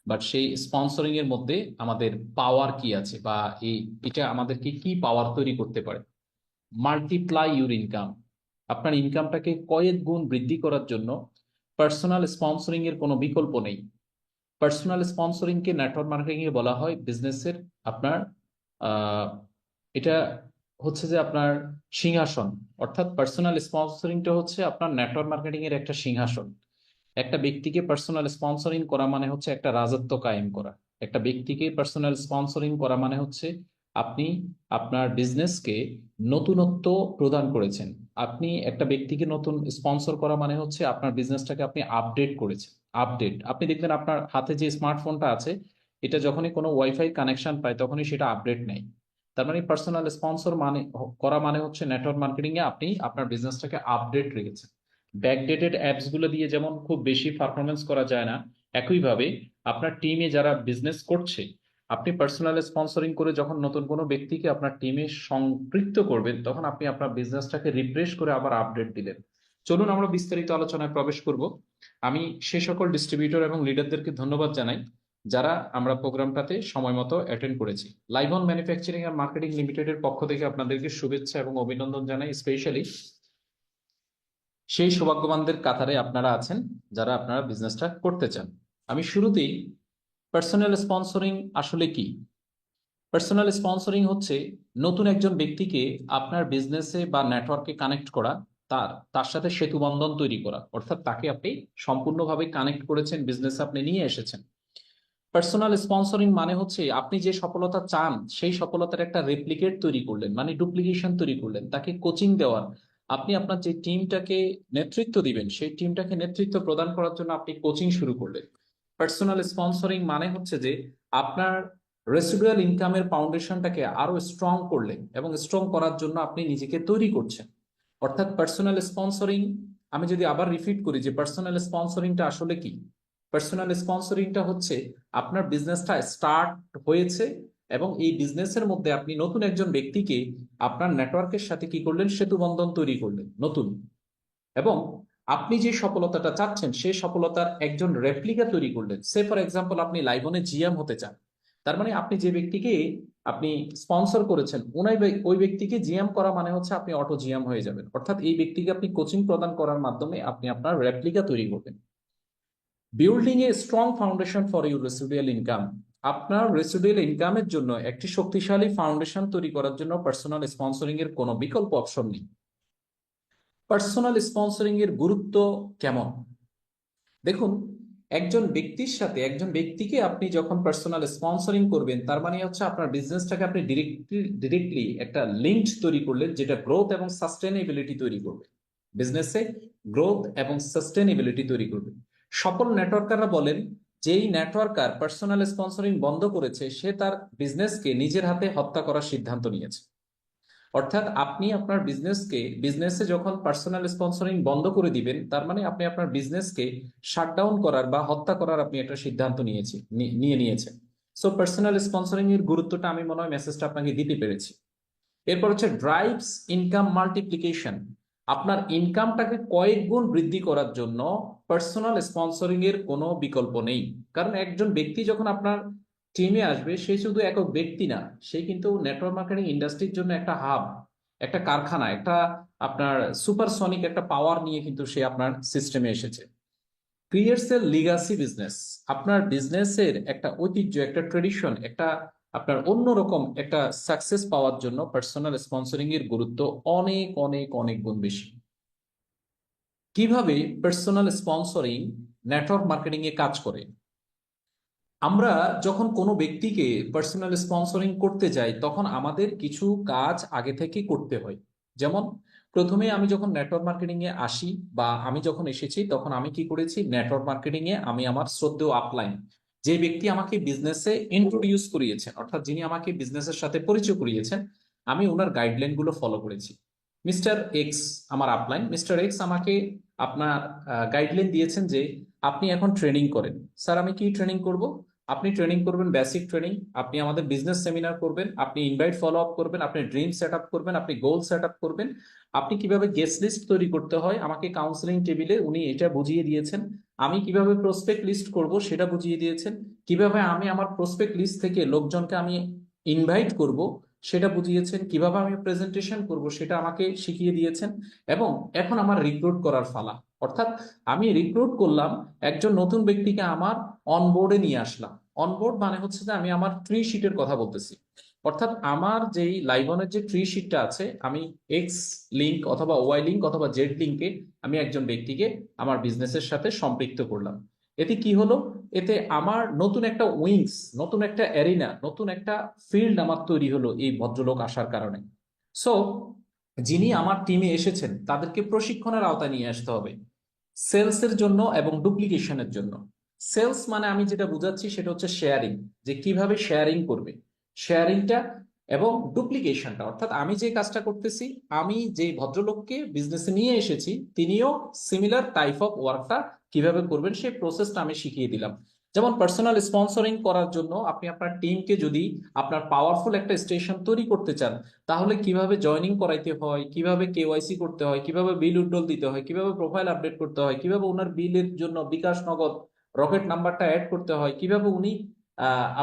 But সেই sponsoring এর মধ্যে আমাদের পাওয়ার কি আছে, বা এই এটা আমাদেরকে কি পাওয়ার তৈরি করতে পারে। মাল্টিপ্লাই ইউর ইনকাম, আপনার ইনকামটাকে কয়েক গুণ বৃদ্ধি করার জন্য পার্সোনাল স্পন্সরিং এর কোনো বিকল্প নেই। পার্সোনাল স্পন্সরিং কে নেটওয়ার্ক মার্কেটিং এ বলা হয় বিজনেসের আপনার আহ, এটা হচ্ছে যে আপনার সিংহাসন। অর্থাৎ পার্সোনাল স্পন্সরিংটা হচ্ছে আপনার নেটওয়ার্ক মার্কেটিং এর একটা সিংহাসন। একটা ব্যক্তিকে পার্সোনাল স্পন্সরিং করা মানে হচ্ছে একটা রাজত্ব কায়েম করা। একটা ব্যক্তিকে পার্সোনাল স্পন্সরিং করা মানে হচ্ছে আপনি আপনার বিজনেসকে নতুনত্ব প্রদান করেছেন। আপনি একটা ব্যক্তিকে নতুন স্পন্সর করা মানে হচ্ছে আপনার বিজনেসটাকে আপনি আপডেট করেছেন। আপডেট, আপনি দেখবেন আপনার হাতে যে স্মার্টফোনটা আছে, এটা যখনই কোনো ওয়াইফাই কানেকশন পায় তখনই সেটা আপডেট নেয়। তার মানে পার্সোনাল স্পন্সর মানে করা মানে হচ্ছে নেটওয়ার্ক মার্কেটিং এ আপনি আপনার বিজনেসটাকে আপডেট রেখেছেন। ব্যাকডেটেড অ্যাপস গুলো দিয়ে যেমন খুব বেশি পারফরমেন্স করা যায় না, একইভাবে আপনার টিমে যারা বিজনেস করছে, আপনি পার্সোনাল স্পন্সরিং করে যখন নতুন কোনো ব্যক্তিকে আপনার টিমে সম্পৃক্ত করবেন তখন আপনি আপনার বিজনেসটাকে রিফ্রেশ করে আবার আপডেট দিলেন। চলুন আমরা বিস্তারিত আলোচনায় প্রবেশ করব। আমি সে সকল ডিস্ট্রিবিউটর এবং লিডারদেরকে ধন্যবাদ জানাই যারা আমরা প্রোগ্রামটাতে সময় মতো অ্যাটেন্ড করেছি। লাইভন ম্যানুফ্যাকচারিং আর মার্কেটিং লিমিটেডের পক্ষ থেকে আপনাদেরকে শুভেচ্ছা এবং অভিনন্দন জানাই। স্পেশালি সেই সৌভাগ্যবানদের কাতারে আপনারা আছেন যারা আপনারা বিজনেসটা করতে চান। আমি শুরুতেই পার্সোনাল স্পন্সরিং আসলে কি। পার্সোনাল স্পন্সরিং হচ্ছে নতুন একজন ব্যক্তিকে আপনার বিজনেসে বা নেটওয়ার্কে কানেক্ট করা, তার তার সাথে সেতু বন্ধন তৈরি করা, অর্থাৎ তাকে আপনি সম্পূর্ণভাবে কানেক্ট করেছেন, বিজনেস আপনি নিয়ে এসেছেন। পার্সোনাল স্পন্সরিং মানে হচ্ছে আপনি যে সফলতা চান সেই সফলতার একটা রেপ্লিকেট তৈরি করলেন, মানে ডুপ্লিকেশন তৈরি করলেন, তাকে কোচিং দেওয়ার। আপনি আপনার যে টিমটাকে নেতৃত্ব দিবেন সেই টিমটাকে নেতৃত্ব প্রদান করার জন্য আপনি কোচিং শুরু করলেন। পার্সোনাল স্পন্সরিং মানে হচ্ছে যে আপনার রেসিডুয়াল ইনকামের ফাউন্ডেশনটাকে আরো স্ট্রং করলেন এবং স্ট্রং করার জন্য আপনি নিজেকে তৈরি করছেন। অর্থাৎ পার্সোনাল স্পন্সরিং, আমি যদি আবার রিপিট করি যে পার্সোনাল স্পন্সরিংটা আসলে কি। পার্সোনাল স্পন্সরিংটা হচ্ছে আপনার বিজনেসটা স্টার্ট হয়েছে এবং এই বিজনেসের মধ্যে আপনি নতুন একজন ব্যক্তিকে আপনার নেটওয়ার্কের সাথে কি করলেন, সেতু বন্ধন তৈরি করলেন নতুন। এবং আপনি যে সফলতাটা চাচ্ছেন সেই সফলতার একজন রেপ্লিকা তৈরি করলেন। সে ফর এক্সাম্পল আপনি লাইভনে জিএম হতে চান, তার মানে আপনি যে ব্যক্তিকে আপনি স্পন্সর করেছেন উনাই ওই ব্যক্তিকে জিএম করা মানে হচ্ছে আপনি অটো জিএম হয়ে যাবেন। অর্থাৎ এই ব্যক্তিকে আপনি কোচিং প্রদান করার মাধ্যমে আপনি আপনার রেপ্লিকা তৈরি করবেন। Building a strong foundation for your residual income, আপনার রেসিডুয়াল ইনকামের জন্য একটি শক্তিশালী ফাউন্ডেশন তৈরি করার জন্য পার্সোনাল স্পন্সরিং এর কোনো বিকল্প অপশন নেই। পার্সোনাল স্পন্সরিং এর গুরুত্ব কেমন দেখুন। একজন ব্যক্তির সাথে একজন ব্যক্তিকে আপনি যখন পার্সোনাল স্পন্সরিং করবেন তার মানে হচ্ছে আপনার বিজনেসটাকে আপনি ডিরেক্টলি একটা লিঙ্ক তৈরি করলেন, যেটা গ্রোথ এবং সাস্টেনেবিলিটি তৈরি করবে। বিজনেসে গ্রোথ এবং সাস্টেনেবিলিটি তৈরি করবে। সফল নেটওয়ার্কাররা বলেন যেই নেটওয়ার্কার পার্সোনাল স্পন্সরিং বন্ধ করেছে সে তার বিজনেসকে নিজের হাতে হত্যা করার সিদ্ধান্ত নিয়েছে। অর্থাৎ আপনি আপনার বিজনেসে যখন পার্সোনাল স্পন্সরিং বন্ধ করে দিবেন তার মানে আপনি আপনার বিজনেসকে শাটডাউন করার বা হত্যা করার আপনি একটা সিদ্ধান্ত নিয়ে নিয়েছেন। সো পার্সোনাল স্পন্সরিং এর গুরুত্বটা আমি মনে হয় মেসেজটা আপনাকে দিতে পেরেছি। এরপর হচ্ছে ড্রাইভস ইনকাম মাল্টিপ্লিকেশন, আপনার ইনকামটাকে কয়েক গুণ বৃদ্ধি করার জন্য পার্সোনাল স্পন্সরিং এর কোনো বিকল্প নেই। কারণ একজন ব্যক্তি যখন আপনার টিমে আসবে সে শুধু একক ব্যক্তি না, সে কিন্তু নেটওয়ার্ক মার্কেটিং ইন্ডাস্ট্রির জন্য একটা হাব, একটা কারখানা, একটা আপনার সুপারসনিক একটা পাওয়ার নিয়ে কিন্তু সে আপনার সিস্টেমে এসেছে। ক্রিয়েটস এ লিগাসি বিজনেস, আপনার বিজনেসের একটা ঐতিহ্য, একটা ট্রেডিশন, একটা আপনার অন্যরকম একটা সাকসেস পাওয়ার জন্য পার্সোনাল স্পন্সরিং এর গুরুত্ব অনেক অনেক অনেক গুণ বেশি। কিভাবে পার্সোনাল স্পন্সরিং নেটওয়ার্ক মার্কেটিং এ কাজ করে। আমরা যখন কোনো ব্যক্তিকে পার্সোনাল স্পন্সরিং করতে যাই তখন আমাদের কিছু কাজ আগে থেকে করতে হয়। যেমন প্রথমে আমি যখন নেটওয়ার্ক মার্কেটিং এ আসি বা আমি যখন এসেছি তখন আমি কি করেছি, নেটওয়ার্ক মার্কেটিং এ আমি আমার শ্রদ্ধেয় আপলাইন, যে ব্যক্তি আমাকে বিজনেসে ইন্ট্রোডিউস করিয়েছেন, অর্থাৎ যিনি আমাকে বিজনেসের সাথে পরিচয় করিয়েছেন, আমি ওনার গাইডলাইন গুলো ফলো করেছি। মিস্টার এক্স আমার আপলাইন, মিস্টার এক্স আমাকে আপনার গাইডলাইন দিয়েছেন যে আপনি এখন ট্রেনিং করেন। স্যার আমি কি ট্রেনিং করব? আপনি ট্রেনিং করবেন বেসিক ট্রেনিং, আপনি আমাদের বিজনেস সেমিনার করবেন, আপনি ইনভাইট ফলো আপ করবেন, আপনি ড্রিম সেট আপ করবেন, আপনি গোল সেট আপ করবেন, আপনি কিভাবে গেস্ট লিস্ট তৈরি করতে হয় আমাকে কাউন্সিলিং টেবিলে উনি এটা বুঝিয়ে দিয়েছেন। আমি কিভাবে প্রসপেক্ট লিস্ট করব সেটা বুঝিয়ে দিয়েছেন, কিভাবে আমি আমার প্রসপেক্ট লিস্ট থেকে লোকজনকে আমি ইনভাইট করব সেটা বুঝিয়েছেন, কিভাবে আমি প্রেজেন্টেশন করব সেটা আমাকে শিখিয়ে দিয়েছেন। এবং এখন আমার রিক্রুট করার পালা, অর্থাৎ আমি রিক্রুট করলাম একজন নতুন ব্যক্তিকে, আমার অনবোর্ডে নিয়ে আসলাম। অনবোর্ড মানে হচ্ছে যে আমি আমার ট্রি শিটের কথা বলতেছি, অর্থাৎ আমার যেই লাইভনের যে ট্রি শিটটা আছে, আমি এক্স লিঙ্ক অথবা ওয়াই লিঙ্ক অথবা জেড লিঙ্কে আমি একজন ব্যক্তিকে আমার বিজনেসের সাথে সম্পৃক্ত করলাম। এতে কি হলো? এতে আমার নতুন একটা উইংস, নতুন একটা অ্যারিনা, নতুন একটা ফিল্ড আমার তৈরি হলো এই ভদ্রলোক আসার কারণে। সো যিনি আমার টিমে এসেছেন তাদেরকে প্রশিক্ষণের আওতায় নিয়ে আসতে হবে সেলসের জন্য এবং ডুপ্লিকেশনের জন্য। সেলস মানে আমি যেটা বুঝাচ্ছি সেটা হচ্ছে শেয়ারিং, যে কিভাবে শেয়ারিং করবে, শেয়ারিংটা এবং ডুপ্লিকেশনটা, অর্থাৎ আমি যে কাজটা করতেছি, আমি যে ভদ্রলোককে বিজনেসে নিয়ে এসেছি তিনিও সিমিলার টাইপ অফ ওয়ার্কটা কিভাবে করবেন সেই প্রসেসটা আমি শিখিয়ে দিলাম। যেমন পার্সোনাল স্পন্সরিং করার জন্য আপনি আপনার টিমকে যদি আপনার পাওয়ারফুল একটা স্টেশন তৈরি করতে চান, তাহলে কিভাবে জয়নিং করাইতে হয়, কিভাবে কেওয়াইসি করতে হয়, কিভাবে বিল উইথড্রল দিতে হয়, কিভাবে প্রোফাইল আপডেট করতে হয়, কিভাবে ওনার বিলের জন্য বিকাশ নগদ রকেট নাম্বারটা অ্যাড করতে হয়, কিভাবে উনি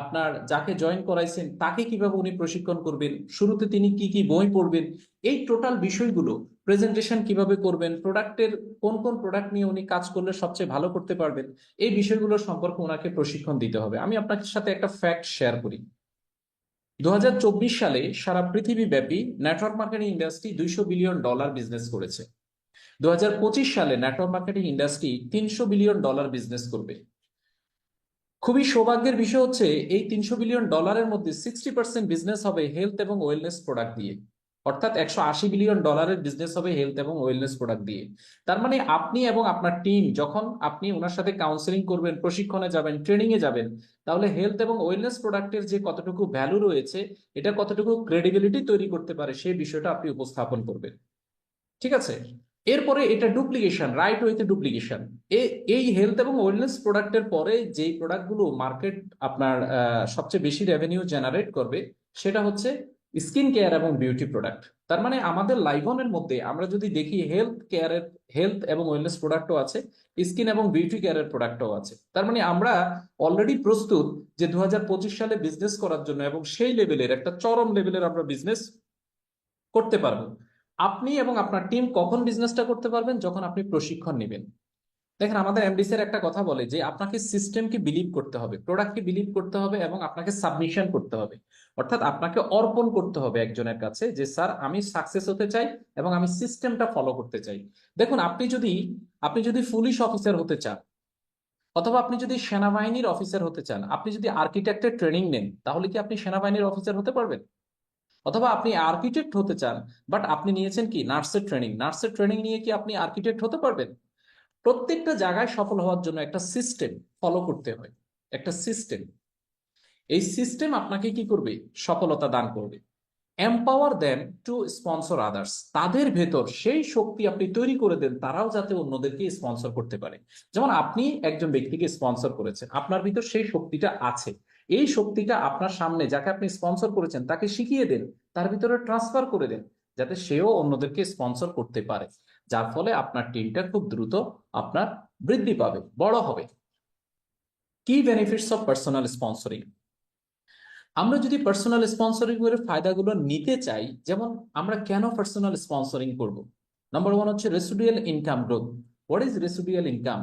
আপনার যাকে জয়েন করাইছেন তাকে কিভাবে উনি প্রশিক্ষণ করবেন, শুরুতে তিনি কি কি বই পড়বেন, এই টোটাল বিষয়গুলো, প্রেজেন্টেশন কিভাবে করবেন, প্রোডাক্টের কোন কোন প্রোডাক্ট নিয়ে উনি কাজ করলে সবচেয়ে ভালো করতে পারবেন, এই বিষয়গুলো সম্পর্কে ওনাকে প্রশিক্ষণ দিতে হবে। আমি আপনার সাথে একটা ফ্যাক্ট শেয়ার করি। 2024 সালে সারা পৃথিবীব্যাপী network marketing industry $200 billion business করেছে। 2025 সালে network marketing industry $300 billion business করবে। খুবই সৌভাগ্যের বিষয় হচ্ছে এই $300 বিলিয়ন মধ্যে 60% বিজনেস হবে হেলথ এবং ওয়েলনেস প্রোডাক্ট দিয়ে, অর্থাৎ $180 বিলিয়ন বিজনেস হবে হেলথ এবং ওয়েলনেস প্রোডাক্ট দিয়ে। তার মানে আপনি এবং আপনার টিম যখন আপনি ওনার সাথে কাউন্সেলিং করবেন, প্রশিক্ষণে যাবেন, ট্রেনিং এ যাবেন, তাহলে হেলথ এবং ওয়েলনেস প্রোডাক্টের যে কতটুকু ভ্যালু রয়েছে, এটা কতটুকু ক্রেডিবিলিটি তৈরি করতে পারে সেই বিষয়টা আপনি উপস্থাপন করবেন। ঠিক আছে? এরপরে এটা ডুপ্লিকেশন, রাইট ওয়েতে ডুপ্লিকেশন। এই হেলথ এবং ওয়েলনেস প্রোডাক্টের পরে যেই প্রোডাক্টগুলো মার্কেট আপনার সবচেয়ে বেশি রেভিনিউ জেনারেট করবে সেটা হচ্ছে স্কিন কেয়ার এবং বিউটি প্রোডাক্ট। তার মানে আমাদের লাইভনের মধ্যে আমরা যদি দেখি হেলথ কেয়ারের, হেলথ এবং ওয়েলনেস প্রোডাক্টও আছে, স্কিন এবং বিউটি কেয়ারের প্রোডাক্টও আছে। তার মানে আমরা অলরেডি প্রস্তুত যে 2025 সালে বিজনেস করার জন্য, এবং সেই লেভেলের একটা চরম লেভেলের আমরা বিজনেস করতে পারবো। আপনি এবং আপনার টিম কখন বিজনেসটা করতে পারবেন? যখন আপনি প্রশিক্ষণ নেবেন। দেখেন, আমাদের এমডি স্যার একটা কথা বলে যে আপনাকে সিস্টেমকে বিলিভ করতে হবে, প্রোডাক্টকে বিলিভ করতে হবে, এবং আপনাকে সাবমিশন করতে হবে, অর্থাৎ আপনাকে অর্পণ করতে হবে একজনের কাছে যে স্যার আমি সাকসেস হতে চাই এবং আমি সিস্টেমটা ফলো করতে চাই। দেখুন, আপনি যদি পুলিশ অফিসার হতে চান, অথবা আপনি যদি সেনাবাহিনীর অফিসার হতে চান, আপনি যদি আর্কিটেক্টের ট্রেনিং নেন, তাহলে কি আপনি সেনাবাহিনীর অফিসার হতে পারবেন? অথবা আপনি আর্কিটেক্ট হতে চান, বাট আপনি নিয়েছেন কি নার্সের ট্রেনিং, নার্সের ট্রেনিং নিয়ে কি আপনি আর্কিটেক্ট হতে পারবেন? প্রত্যেকটা জায়গায় সফল হওয়ার জন্য একটা সিস্টেম ফলো করতে হয়, একটা সিস্টেম। এই সিস্টেম আপনাকে কি করবে? সফলতা দান করবে। Empower them to sponsor others, তাদের ভেতর সেই শক্তি আপনি তৈরি করে দেন তারাও যাতে অন্যদেরকে স্পন্সর করতে পারে। যেমন আপনি একজন ব্যক্তিকে স্পন্সর করেছেন, আপনার ভিতর সেই শক্তিটা আছে, এই শক্তিটা আপনার সামনে যাকে আপনি স্পন্সর করেছেন তাকে শিখিয়ে দেন, তার ভিতরে ট্রান্সফার করে দেন, যাতে সেও অন্যদেরকে স্পন্সর করতে পারে, যার ফলে আপনার টিমটা খুব দ্রুত আপনার বৃদ্ধি পাবে, বড় হবে। কি বেনিফিটস অফ পার্সোনাল স্পন্সরিং? আমরা যদি পার্সোনাল স্পন্সরিং এর ফায়দাগুলো নিতে চাই, যেমন আমরা কেন পার্সোনাল স্পন্সরিং করব? নাম্বার ওয়ান হচ্ছে residual income growth. What is residual income?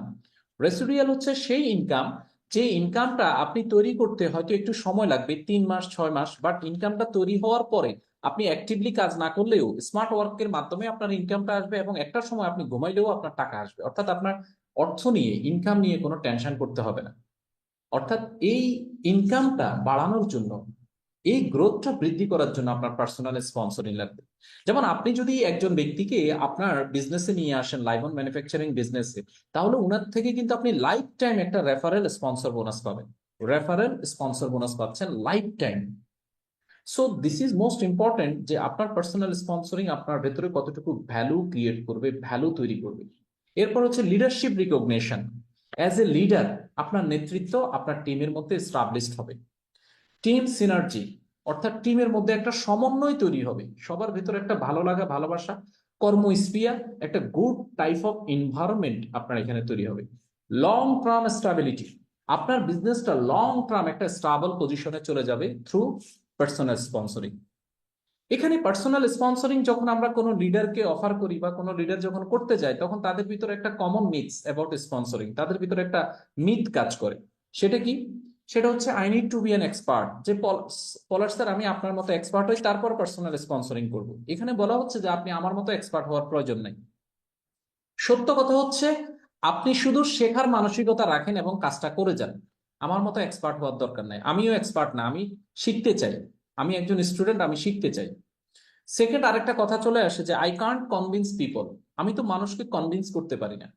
Residual হচ্ছে সেই ইনকাম, যে ইনকামটা আপনি তৈরি করতে হয়তো একটু সময় লাগবে, 3 মাস 6 মাস, বাট ইনকামটা তৈরি হওয়ার পরে আপনি অ্যাক্টিভলি কাজ না করলেও স্মার্ট ওয়ার্কের মাধ্যমে আপনার ইনকামটা আসবে, এবং একটা সময় আপনি ঘুমাইলেও আপনার টাকা আসবে। অর্থাৎ আপনার অর্থ নিয়ে, ইনকাম নিয়ে কোনো টেনশন করতে হবে না। অর্থাৎ এই ইনকামটা বাড়ানোর জন্য, এই গ্রোথটা বৃদ্ধি করার জন্য আপনার পার্সোনাল স্পন্সরিং লাগবে। যেমন আপনি যদি একজন ব্যক্তিকে আপনার বিজনেসে নিয়ে আসেন, লাইভন ম্যানুফ্যাকচারিং বিজনেসে, তাহলে উনার থেকে কিন্তু আপনি লাইফ টাইম একটা রেফারেল স্পন্সর বোনাস পাবেন। রেফারেল স্পন্সর বোনাস পাচ্ছেন life time. So this is most important, যে আপনার পার্সোনাল স্পন্সরিং আপনার ভেতরে কতটুকু ভ্যালু ক্রিয়েট করবে, ভ্যালু তৈরি করবে। এরপর হচ্ছে leadership recognition. As a leader আপনার নেতৃত্ব আপনার টিমের মধ্যে এস্টাবলিশড হবে। টিম সিনার্জি, অর্থাৎ টিমের মধ্যে একটা সমন্বয় তৈরি হবে, সবার ভেতরে একটা ভালো লাগা, ভালোবাসা, কর্মস্পৃহা, একটা গুড টাইপ অফ এনভায়রনমেন্ট আপনার এখানে তৈরি হবে। লং টার্ম স্টেবিলিটি, আপনার বিজনেসটা লং টার্ম একটা স্টেবল পজিশনে চলে যাবে থ্রু পার্সোনাল স্পন্সরিং। এখানে পার্সোনাল স্পন্সরিং যখন আমরা কোনো লিডারকে অফার করি বা কোনো লিডার যখন করতে যায়, তখন তাদের ভিতরে একটা কমন মিথস অ্যাবাউট স্পন্সরিং, তাদের ভিতরে একটা মিথ কাজ করে। সেটা কি? সেটা হচ্ছে I need to be an expert, যে পলাশ স্যার আমি আপনার মতো এক্সপার্ট হই তারপর পার্সোনাল স্পন্সরিং করব। এখানে বলা হচ্ছে যে আপনি আমার মতো এক্সপার্ট হওয়ার প্রয়োজন নাই। সত্য কথা হচ্ছে আপনি শুধু শেখার মানসিকতা রাখেন এবং কাজটা করে যান। আমার মতো এক্সপার্ট হওয়ার দরকার নাই, আমিও এক্সপার্ট না, আমি শিখতে চাই, আমি একজন স্টুডেন্ট, আমি শিখতে চাই। সেকেন্ড আরেকটা কথা চলে আসে যে আই কান্ট কনভিন্স পিপল, আমি তো মানুষকে কনভিন্স করতে পারি না।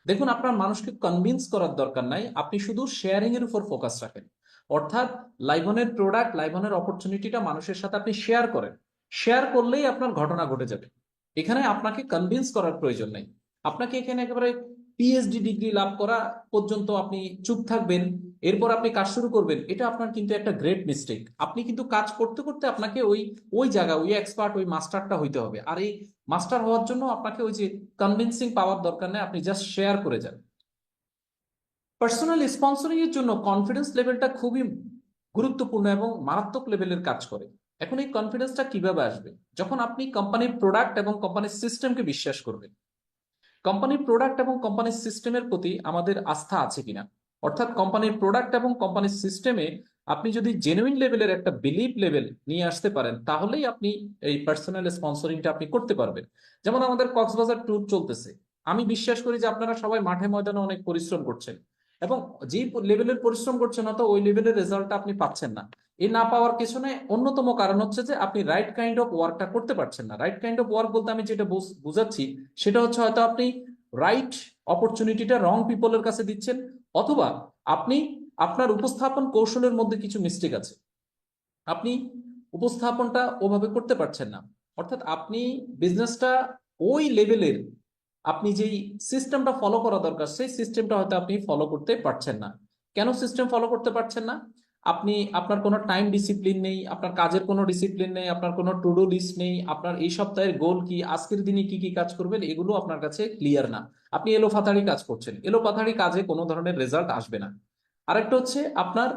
দেখুন, আপনার মানুষকে কনভিন্স করার দরকার নাই, আপনি শুধু শেয়ারিং এর উপর ফোকাস রাখেন। অর্থাৎ লাইভনের প্রোডাক্ট, লাইভনের অপরচুনিটিটা মানুষের সাথে আপনি শেয়ার করেন। শেয়ার করলেই আপনার ঘটনা ঘটে যাবে। এখানে আপনাকে কনভিন্স করার প্রয়োজন নেই। আপনাকে এখানে একেবারে পিএইচডি ডিগ্রি লাভ করা পর্যন্ত আপনি চুপ থাকবেন, এরপর আপনি কাজ শুরু করবেন, এটা আপনার কিন্তু একটা গ্রেট মিস্টেক। আপনি কিন্তু কাজ করতে করতে আপনাকে ওই ওই জায়গা, ওই এক্সপার্ট, ওই মাস্টারটা হইতে হবে। আর এই মাস্টার হওয়ার জন্য আপনাকে ওই যে কনভিন্সিং পাওয়ার দরকার নেই, আপনি জাস্ট শেয়ার করে যান। পার্সোনাল স্পন্সরিং এর জন্য কনফিডেন্স লেভেলটা খুবই গুরুত্বপূর্ণ এবং মারাত্মক লেভেলের কাজ করে। এখন এই কনফিডেন্সটা কিভাবে আসবে? যখন আপনি কোম্পানির প্রোডাক্ট এবং কোম্পানির সিস্টেমকে বিশ্বাস করবেন। কোম্পানির প্রোডাক্ট এবং কোম্পানির সিস্টেমের প্রতি আমাদের আস্থা আছে কিনা, অর্থাৎ কোম্পানির প্রোডাক্ট এবং কোম্পানির সিস্টেমে আপনি যদি জেনুইন লেভেলের একটা বিলিভ লেভেল নিয়ে আসতে পারেন, তাহলেই আপনি এই পার্সোনাল স্পন্সরিংটা আপনি করতে পারবেন। যেমন আমাদের কক্সবাজার ট্যুর চলতেছে, আমি বিশ্বাস করি যে আপনারা সবাই মাঠে ময়দানে অনেক পরিশ্রম করছেন, এবং যে লেভেলের পরিশ্রম করছেন হয়তো ওই লেভেলের রেজাল্টটা আপনি পাচ্ছেন না। এই না পাওয়ার পেছনে অন্যতম কারণ হচ্ছে যে আপনি রাইট কাইন্ড অফ ওয়ার্কটা করতে পারছেন না। রাইট কাইন্ড অফ ওয়ার্ক বলতে আমি যেটা বুঝাচ্ছি সেটা হচ্ছে হয়তো আপনি রাইট অপরচুনিটিটা রং পিপলের কাছে দিচ্ছেন, অথবা আপনি আপনার উপস্থাপন কৌশলের মধ্যে কিছু মিস্টেক আছে, আপনি উপস্থাপনটা ওভাবে করতে পারছেন না। অর্থাৎ আপনি বিজনেসটা ওই লেভেলের, আপনি যেই সিস্টেমটা ফলো করা দরকার সেই সিস্টেমটা হয়তো আপনি ফলো করতে পারছেন না। কেন সিস্টেম ফলো করতে পারছেন না? আপনি, আপনার কোনো টাইম ডিসিপ্লিন নেই, আপনার কাজের কোনো ডিসিপ্লিন নেই, আপনার কোনো টু ডু লিস্ট নেই, আপনার এই সপ্তাহের গোল কি, আজকের দিনে কি কি কাজ করবেন এগুলো আপনার কাছে ক্লিয়ার না। আপনি এলোপাথারি কাজ করছেন, এলোপাথারি কাজে কোনো ধরনের রেজাল্ট আসবে না। আরেকটা হচ্ছে আপনার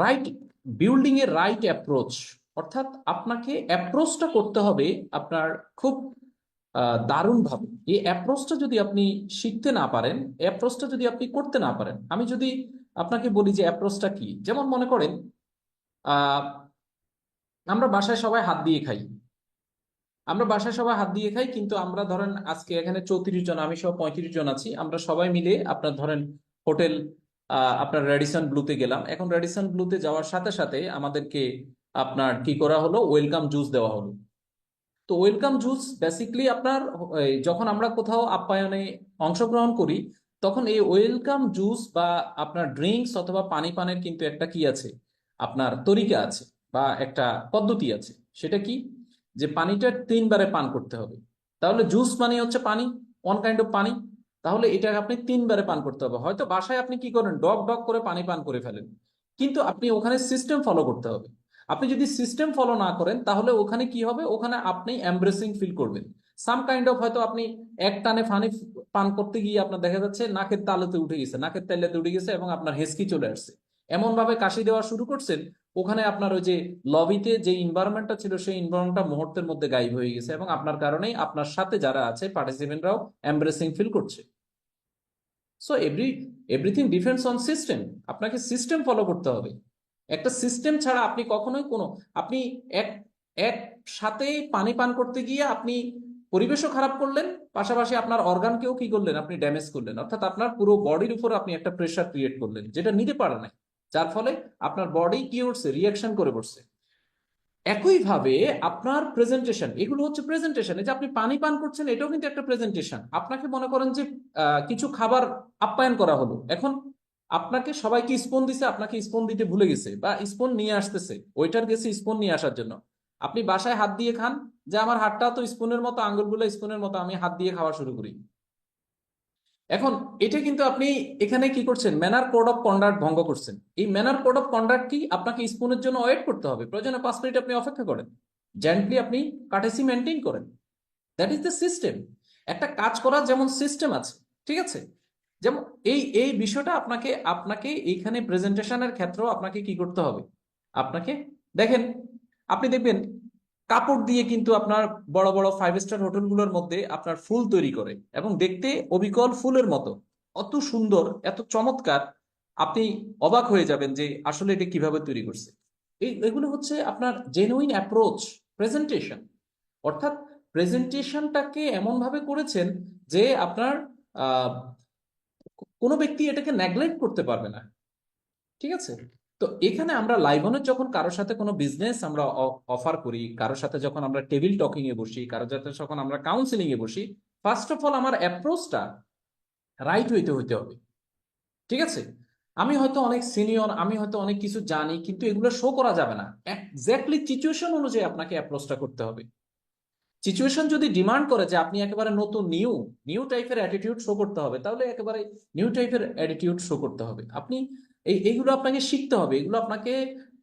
রাইট বিল্ডিং এর রাইট অ্যাপ্রোচ, অর্থাৎ আপনাকে অ্যাপ্রোচটা করতে হবে আপনার খুব দারুণ ভাবে। এই অ্যাপ্রোচটা যদি আপনি শিখতে না পারেন, অ্যাপ্রোচটা যদি আপনি করতে না পারেন, আমি যদি আপনাকে বলি যে অ্যাপ্রোচটা কি, যেমন মনে করেন আহ আমরা বাসায় সবাই হাত দিয়ে খাই, আমরা বাসায় সবাই হাত দিয়ে খাই, কিন্তু আমরা ধরেন আজকে এখানে 34 জন, আমি সহ 35 জন আছি, আমরা সবাই মিলে আপনার ধরেন হোটেল আপনার রেডিসন ব্লুতে গেলাম। এখন রেডিসন ব্লুতে যাওয়ার সাথে সাথে আমাদেরকে আপনার কি করা হলো, ওয়েলকাম জুস দেওয়া হলো। তো ওয়েলকাম জুস বেসিকলি আপনার যখন আমরা কোথাও আপ্যায়নে অংশগ্রহণ করি, তখন এই ওয়েলকাম জুস বা আপনার ড্রিঙ্কস অথবা পানি পানের কিন্তু একটা কি আছে, আপনার তরিকা আছে বা একটা পদ্ধতি আছে। সেটা কি? যে পানিটা 3 বারে পান করতে হবে। তাহলে জুস মানে হচ্ছে পানি, ওয়ান কাইন্ড অফ পানি। তাহলে এটা আপনি 3 বারে পান করতে হবে। হয়তো বাসায় আপনি কি করেন, ডগ ডগ করে পানি পান করে ফেলেন, কিন্তু আপনি ওখানে সিস্টেম ফলো করতে হবে। আপনি যদি সিস্টেম ফলো না করেন তাহলে ওখানে কি হবে, ওখানে আপনি এমব্রেসিং ফিল করবেন সাম কাইন্ড অফ, হয়তো আপনি এক টানে পানি পান করতে গিয়ে আপনার দেখা যাচ্ছে নাকের তালুতে উঠে গেছে, নাকের তালুতে উঠে গেছে এবং আপনার হেসকি চলে আসছে, এমন ভাবে কাশি দেওয়া শুরু করছেন, ওখানে আপনার ওই যে লবিতে যে ইনভায়রনমেন্টটা ছিল সেই ইনভায়রনমেন্টটা মুহূর্তের মধ্যে গায়েব হয়ে গেছে, এবং আপনার কারণেই আপনার সাথে যারা আছে পার্টিসিপেন্টরাও এমব্রেসিং ফিল করছে। So everything depends on system. আপনাকে সিস্টেম ফলো করতে হবে। একটা সিস্টেম ছাড়া আপনি কখনোই আপনি এক এক সাথে পানি পান করতে গিয়ে আপনি পরিবেশও খারাপ করলেন, পাশাপাশি আপনার অর্গানকেও কি করলেন, আপনি ড্যামেজ করলেন। অর্থাৎ আপনার পুরো বডির উপর আপনি একটা প্রেশার ক্রিয়েট করলেন যেটা নিতে পারে না, যার ফলে আপনার বডি কি করছে, রিয়াকশন করে বসছে। একইভাবে আপনার প্রেজেন্টেশন, এগুলো হচ্ছে প্রেজেন্টেশন। এই যে আপনি পানি পান করছেন এটাও কিন্তু একটা প্রেজেন্টেশন। আপনাকে মনে করেন যে কিছু খাবার আপ্যায়ন করা হলো, এখন আপনাকে সবাইকে স্পুন দিছে, আপনাকে স্পুন দিতে ভুলে গেছে বা স্পুন নিয়ে আসতেছে, ওইটার গেছে স্পুন নিয়ে আসার জন্য, আপনি বাসায় হাত দিয়ে খান, যে আমার হাতটা তো স্পুনের মতো, আঙ্গুলগুলো স্পুনের মতো, আমি হাত দিয়ে খাওয়া শুরু করি। এখন এটা কিন্তু আপনি এখানে কি করছেন, ম্যানার কোড অফ কন্ডাক্ট ভঙ্গ করছেন। এই ম্যানার কোড অফ কন্ডাক্ট কি, আপনাকে স্পুনের জন্য ওয়েট করতে হবে, প্রয়োজনে 5 মিনিট আপনি অপেক্ষা করেন, জেন্টলি আপনি কার্টেসি মেনটেন করেন। That is the system. একটা কাজ করার যেমন সিস্টেম আছে, ঠিক আছে, যেমন এই এই বিষয়টা আপনাকে আপনাকে এইখানে প্রেজেন্টেশনের ক্ষেত্রেও আপনাকে কি করতে হবে, আপনাকে দেখেন, আপনি দেখবেন কাপড় দিয়ে কিন্তু আপনার বড় বড় 5 স্টার হোটেলগুলোর মধ্যে আপনার ফুল তৈরি করে এবং দেখতে অবিকল ফুলের মতো, অত সুন্দর, এত চমৎকার, আপনি অবাক হয়ে যাবেন যে আসলে এটা কিভাবে তৈরি করছে। এগুলো হচ্ছে আপনার জেনুইন অ্যাপ্রোচ, প্রেজেন্টেশন। অর্থাৎ প্রেজেন্টেশনটাকে এমন ভাবে করেছেন যে আপনার আহ কোনো ব্যক্তি এটাকে নেগলেক্ট করতে পারবে না। ঠিক আছে? তো এখানে আমরা লাইভনের যখন কারোর সাথে কোনো বিজনেস আমরা অফার করি, কারোর সাথে যখন আমরা টেবিল টকিং এ বসি, কারোর সাথে যখন আমরা কাউন্সিলিং এ বসি, ফার্স্ট অফ অল আমার অ্যাপ্রোচটা রাইট হইতে হইতে হবে। ঠিক আছে? আমি হয়তো অনেক সিনিয়র, আমি হয়তো অনেক কিছু জানি, কিন্তু এগুলো শো করা যাবে না। এক্স্যাক্টলি সিচুয়েশন অনুযায়ী আপনাকে অ্যাপ্রোচটা করতে হবে। সিচুয়েশন যদি ডিমান্ড করে যে আপনি একেবারে নতুন নিউ নিউ টাইপের অ্যাটিটিউড শো করতে হবে, তাহলে একেবারে নিউ টাইপের অ্যাটিটিউড শো করতে হবে। আপনি এইগুলো আপনাকে শিখতে হবে, এগুলো আপনাকে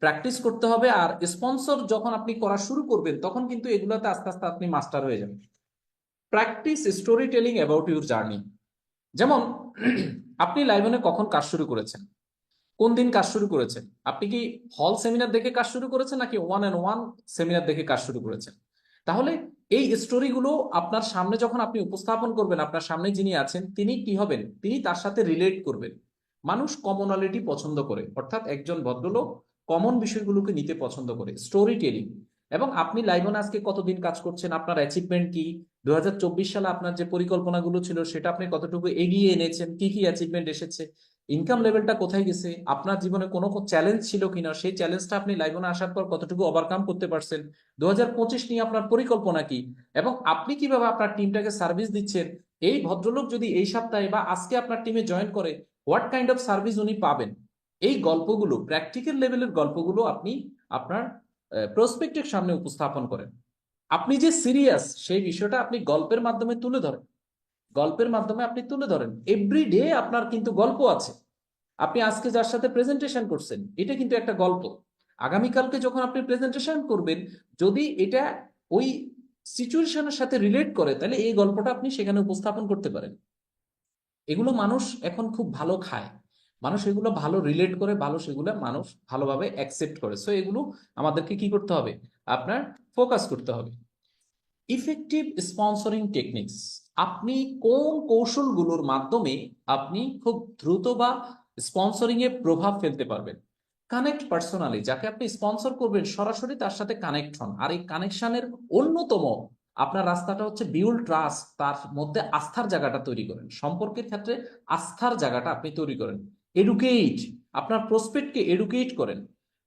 প্র্যাকটিস করতে হবে। আর স্পন্সর যখন আপনি করা শুরু করবেন তখন কিন্তু এগুলোতে আস্তে আস্তে আপনি মাস্টার হয়ে যাবেন। Practice story telling about your journey. যেমন আপনি লাইভনে কখন কাজ শুরু করেছেন, কোন দিন কাজ শুরু করেছেন, আপনি কি হল সেমিনার দেখে কাজ শুরু করেছেন নাকি ওয়ান অ্যান্ড ওয়ান সেমিনার দেখে কাজ শুরু করেছেন? তাহলে এই স্টোরিগুলো আপনার সামনে যখন আপনি উপস্থাপন করবেন, আপনার সামনে যিনি আছেন তিনি কি হবেন, তিনি তার সাথে রিলেট করবেন। মানুষ কমনালিটি পছন্দ করে, অর্থাৎ একজন ভদ্রলোক কমন বিষয়গুলোকে নিতে পছন্দ করে, স্টোরি টেলিং। এবং আপনি লাইভন আজকে কতদিন কাজ করছেন, আপনার অ্যাচিভমেন্ট কি, 2024 সালে আপনার যে পরিকল্পনাগুলো ছিল সেটা আপনি কতটুকু এগিয়ে এনেছেন, কি কি অ্যাচিভমেন্ট এসেছে, ইনকাম লেভেলটা কোথায় গেছে, আপনার জীবনে কোনো চ্যালেঞ্জ ছিল কিনা, সেই চ্যালেঞ্জটা আপনি লাইভনে আসার পর কতটুকু ওভারকাম করতে পারছেন, 2025 নিয়ে আপনার পরিকল্পনা কি, এবং আপনি কিভাবে আপনার টিমটাকে সার্ভিস দিচ্ছেন। এই ভদ্রলোক যদি এই সপ্তাহে বা আজকে আপনার টিমে জয়েন করে, হোয়াট কাইন্ড অফ সার্ভিস উনি পাবেন, এই গল্পগুলো, প্র্যাকটিক্যাল লেভেলের গল্পগুলো আপনি আপনার প্রসপেক্টের সামনে উপস্থাপন করেন। আপনি যে সিরিয়াস সেই বিষয়টা আপনি গল্পের মাধ্যমে তুলে ধরেন, গল্পের মাধ্যমে আপনি তুলে ধরেন। এভরিডে আপনার কিন্তু গল্প আছে। আপনি আজকে যার সাথে প্রেজেন্টেশন করছেন এটা কিন্তু একটা গল্প। আগামীকালকে যখন আপনি প্রেজেন্টেশন করবেন, যদি এটা ওই সিচুয়েশনের সাথে রিলেট করে, তাহলে এই গল্পটা আপনি সেখানে উপস্থাপন করতে পারেন। এগুলো মানুষ এখন খুব ভালো খায়, মানুষ এগুলো ভালো রিলেট করে, ভালো সেগুলো মানুষ ভালোভাবে অ্যাকসেপ্ট করে। সো এগুলো আমাদেরকে কি করতে হবে, আপনার ফোকাস করতে হবে। ইফেক্টিভ স্পন্সরিং টেকনিক্স, আপনি কোন কৌশলগুলোর মাধ্যমে আপনি খুব দ্রুত বা স্পন্সরিং এ প্রভাব ফেলতে পারবেন। কানেক্ট পার্সোনালি, যাকে আপনি স্পন্সর করবেন সরাসরি তার সাথে কানেক্ট হন। আর এই কানেকশনের অন্যতম আপনার রাস্তাটা হচ্ছে বিউল্ড ট্রাস্ট, তার মধ্যে আস্থার জায়গাটা তৈরি করেন, সম্পর্কের ক্ষেত্রে আস্থার জায়গাটা আপনি তৈরি করেন। এডুকেট, আপনার প্রসপেক্টকে এডুকেট করেন।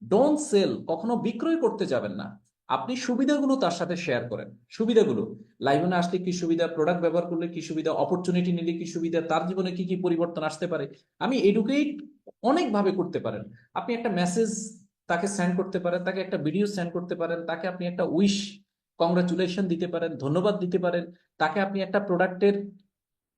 ডোন্ট সেল, কখনো বিক্রয় করতে যাবেন না, আপনি সুবিধাগুলো তার সাথে শেয়ার করেন। সুবিধাগুলো, লাইভনে আসলে কি সুবিধা, প্রোডাক্ট ব্যবহার করলে কি সুবিধা, অপরচুনিটি নিলে কি সুবিধা, তার জীবনে কি কি পরিবর্তন আসতে পারে। আমি এডুকেট অনেকভাবে করতে পারেন। আপনি একটা মেসেজ তাকে সেন্ড করতে পারেন, তাকে একটা ভিডিও সেন্ড করতে পারেন, তাকে আপনি একটা উইশ, কংগ্রাচুলেশন দিতে পারেন, ধন্যবাদ দিতে পারেন, তাকে আপনি একটা প্রোডাক্টের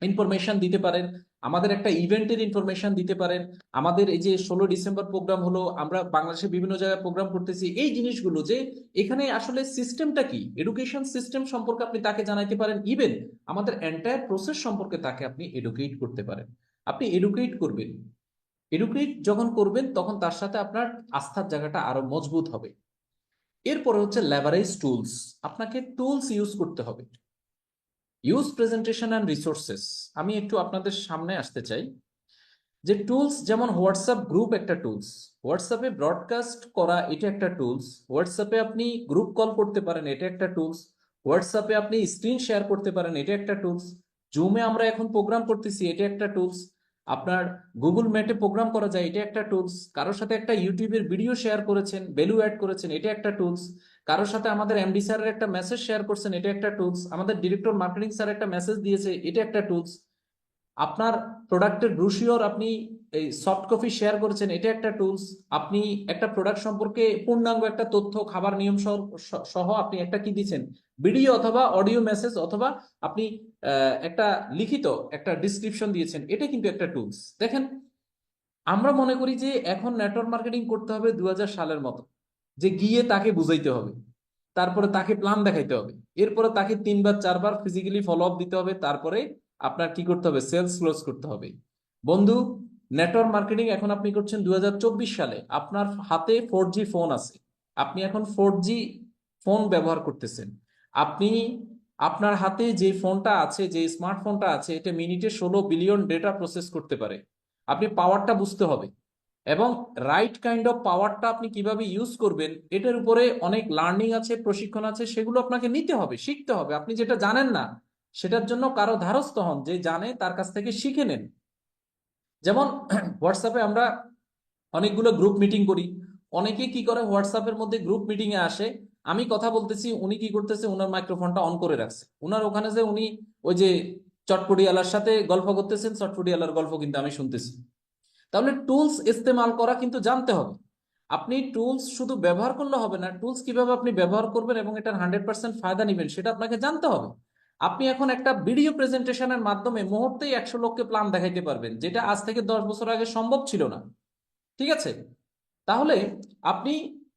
ইনফরমেশন দিতে পারেন, আমাদের একটা ইভেন্টের ইনফরমেশন দিতে পারেন। আমাদের এই যে 16 ডিসেম্বর প্রোগ্রাম হলো, আমরা বাংলাদেশের বিভিন্ন জায়গায় প্রোগ্রাম করতেছি, এই জিনিসগুলো যে এখানে আসলে সিস্টেমটা কি, এডুকেশন সিস্টেম সম্পর্কে আপনি তাকে জানাইতে পারেন। ইভেন আমাদের এন্টায়ার প্রসেস সম্পর্কে তাকে আপনি এডুকেট করতে পারেন। আপনি এডুকেট করবেন, এডুকেট যখন করবেন তখন তার সাথে আপনার আস্থার জায়গাটা আরো মজবুত হবে। এরপরে হচ্ছে লেভারেজ টুলস, আপনাকে টুলস ইউজ করতে হবে। ইউজ প্রেজেন্টেশন অ্যান্ড রিসোর্সেস, আমি একটু আপনাদের সামনে আসতে চাই যে টুলস, যেমন হোয়াটসঅ্যাপ গ্রুপ একটা টুলস, হোয়াটসঅ্যাপে ব্রডকাস্ট করা এটা একটা টুলস, হোয়াটসঅ্যাপে আপনি গ্রুপ কল করতে পারেন এটা একটা টুলস, হোয়াটসঅ্যাপে আপনি স্ক্রিন শেয়ার করতে পারেন এটা একটা টুলস, জুমে আমরা এখন প্রোগ্রাম করতেছি এটা একটা টুলস, আপনার গুগল মেটে প্রোগ্রাম করা যায় এটা একটা টুলস, কারোর সাথে একটা ইউটিউবের ভিডিও শেয়ার করেছেন, ভ্যালু অ্যাড করেছেন এটা একটা টুলস, কারোর সাথে আমাদের এমডি স্যারের একটা মেসেজ শেয়ার করছেন এটা একটা টুলস, আমাদের ডিরেক্টর মার্কেটিং স্যার একটা মেসেজ দিয়েছে এটা একটা টুলস, আপনার প্রোডাক্টের ব্রুশিওর আপনি এই সফট কপি শেয়ার করেছেন এটা একটা টুলস, আপনি একটা প্রোডাক্ট সম্পর্কে পূর্ণাঙ্গ একটা তথ্য, খাবার নিয়ম সহ সহ আপনি একটা কি দিচ্ছেন, ভিডিও অথবা অডিও মেসেজ, অথবা আপনি একটা লিখিত একটা ডিসক্রিপশন দিয়েছেন, এটা কিন্তু একটা টুলস। দেখেন, আমরা মনে করি যে এখন নেটওয়ার্ক মার্কেটিং করতে হবে 2000 সালের মতো, যে গিয়ে তাকে বুঝাইতে হবে, তারপরে তাকে প্ল্যান দেখাইতে হবে, এরপরে তাকে 3 বার 4 বার ফিজিক্যালি ফলো আপ দিতে হবে, তারপরে আপনার কি করতে হবে, সেলস ক্লোজ করতে হবে। বন্ধু, নেটওয়ার্ক মার্কেটিং এখন আপনি করছেন 2024 সালে, আপনার হাতে 4G ফোন আছে, আপনি এখন 4G ফোন ব্যবহার করতেছেন। আপনি আপনার হাতে যে ফোনটা আছে, যে স্মার্টফোনটা আছে, এটা মিনিটে 16 বিলিয়ন ডেটা প্রসেস করতে পারে। আপনি পাওয়ারটা বুঝতে হবে, এবং রাইট কাইন্ড অফ পাওয়ারটা আপনি কিভাবে ইউজ করবেন এটার উপরে অনেক লার্নিং আছে, প্রশিক্ষণ আছে, সেগুলো আপনাকে নিতে হবে, শিখতে হবে। আপনি যেটা জানেন না সেটার জন্য কারো ধারস্থ হন, যে জানে তার কাছ থেকে শিখে নেন। যেমন হোয়াটসঅ্যাপে আমরা অনেকগুলো গ্রুপ মিটিং করি। অনেকে কি করে, হোয়াটসঅ্যাপের মধ্যে গ্রুপ মিটিং এ আসে, আমি কথা বলতেছি, উনি কি করতেছে, উনার মাইক্রোফোনটা অন করে রাখছে, উনার ওখানে যে উনি ওই যে চটপটিয়ালার সাথে গল্প করতেছেন, চটপটিয়ালার গল্প কিন্তু আমি শুনতেছি। তাহলে টুলস ইস্তেমাল করা কিন্তু জানতে হবে। আপনি টুলস শুধু ব্যবহার করলে হবে না, টুলস কিভাবে আপনি ব্যবহার করবেন এবং এটার 100% ফায়দা নেবেন সেটা আপনাকে জানতে হবে। আপনি এখন একটা ভিডিও প্রেজেন্টেশনের মাধ্যমে মুহূর্তেই 100 লোককে প্ল্যান দেখাইতে পারবেন, যেটা আজ থেকে 10 বছর আগে সম্ভব ছিল না। ঠিক আছে? তাহলে আপনি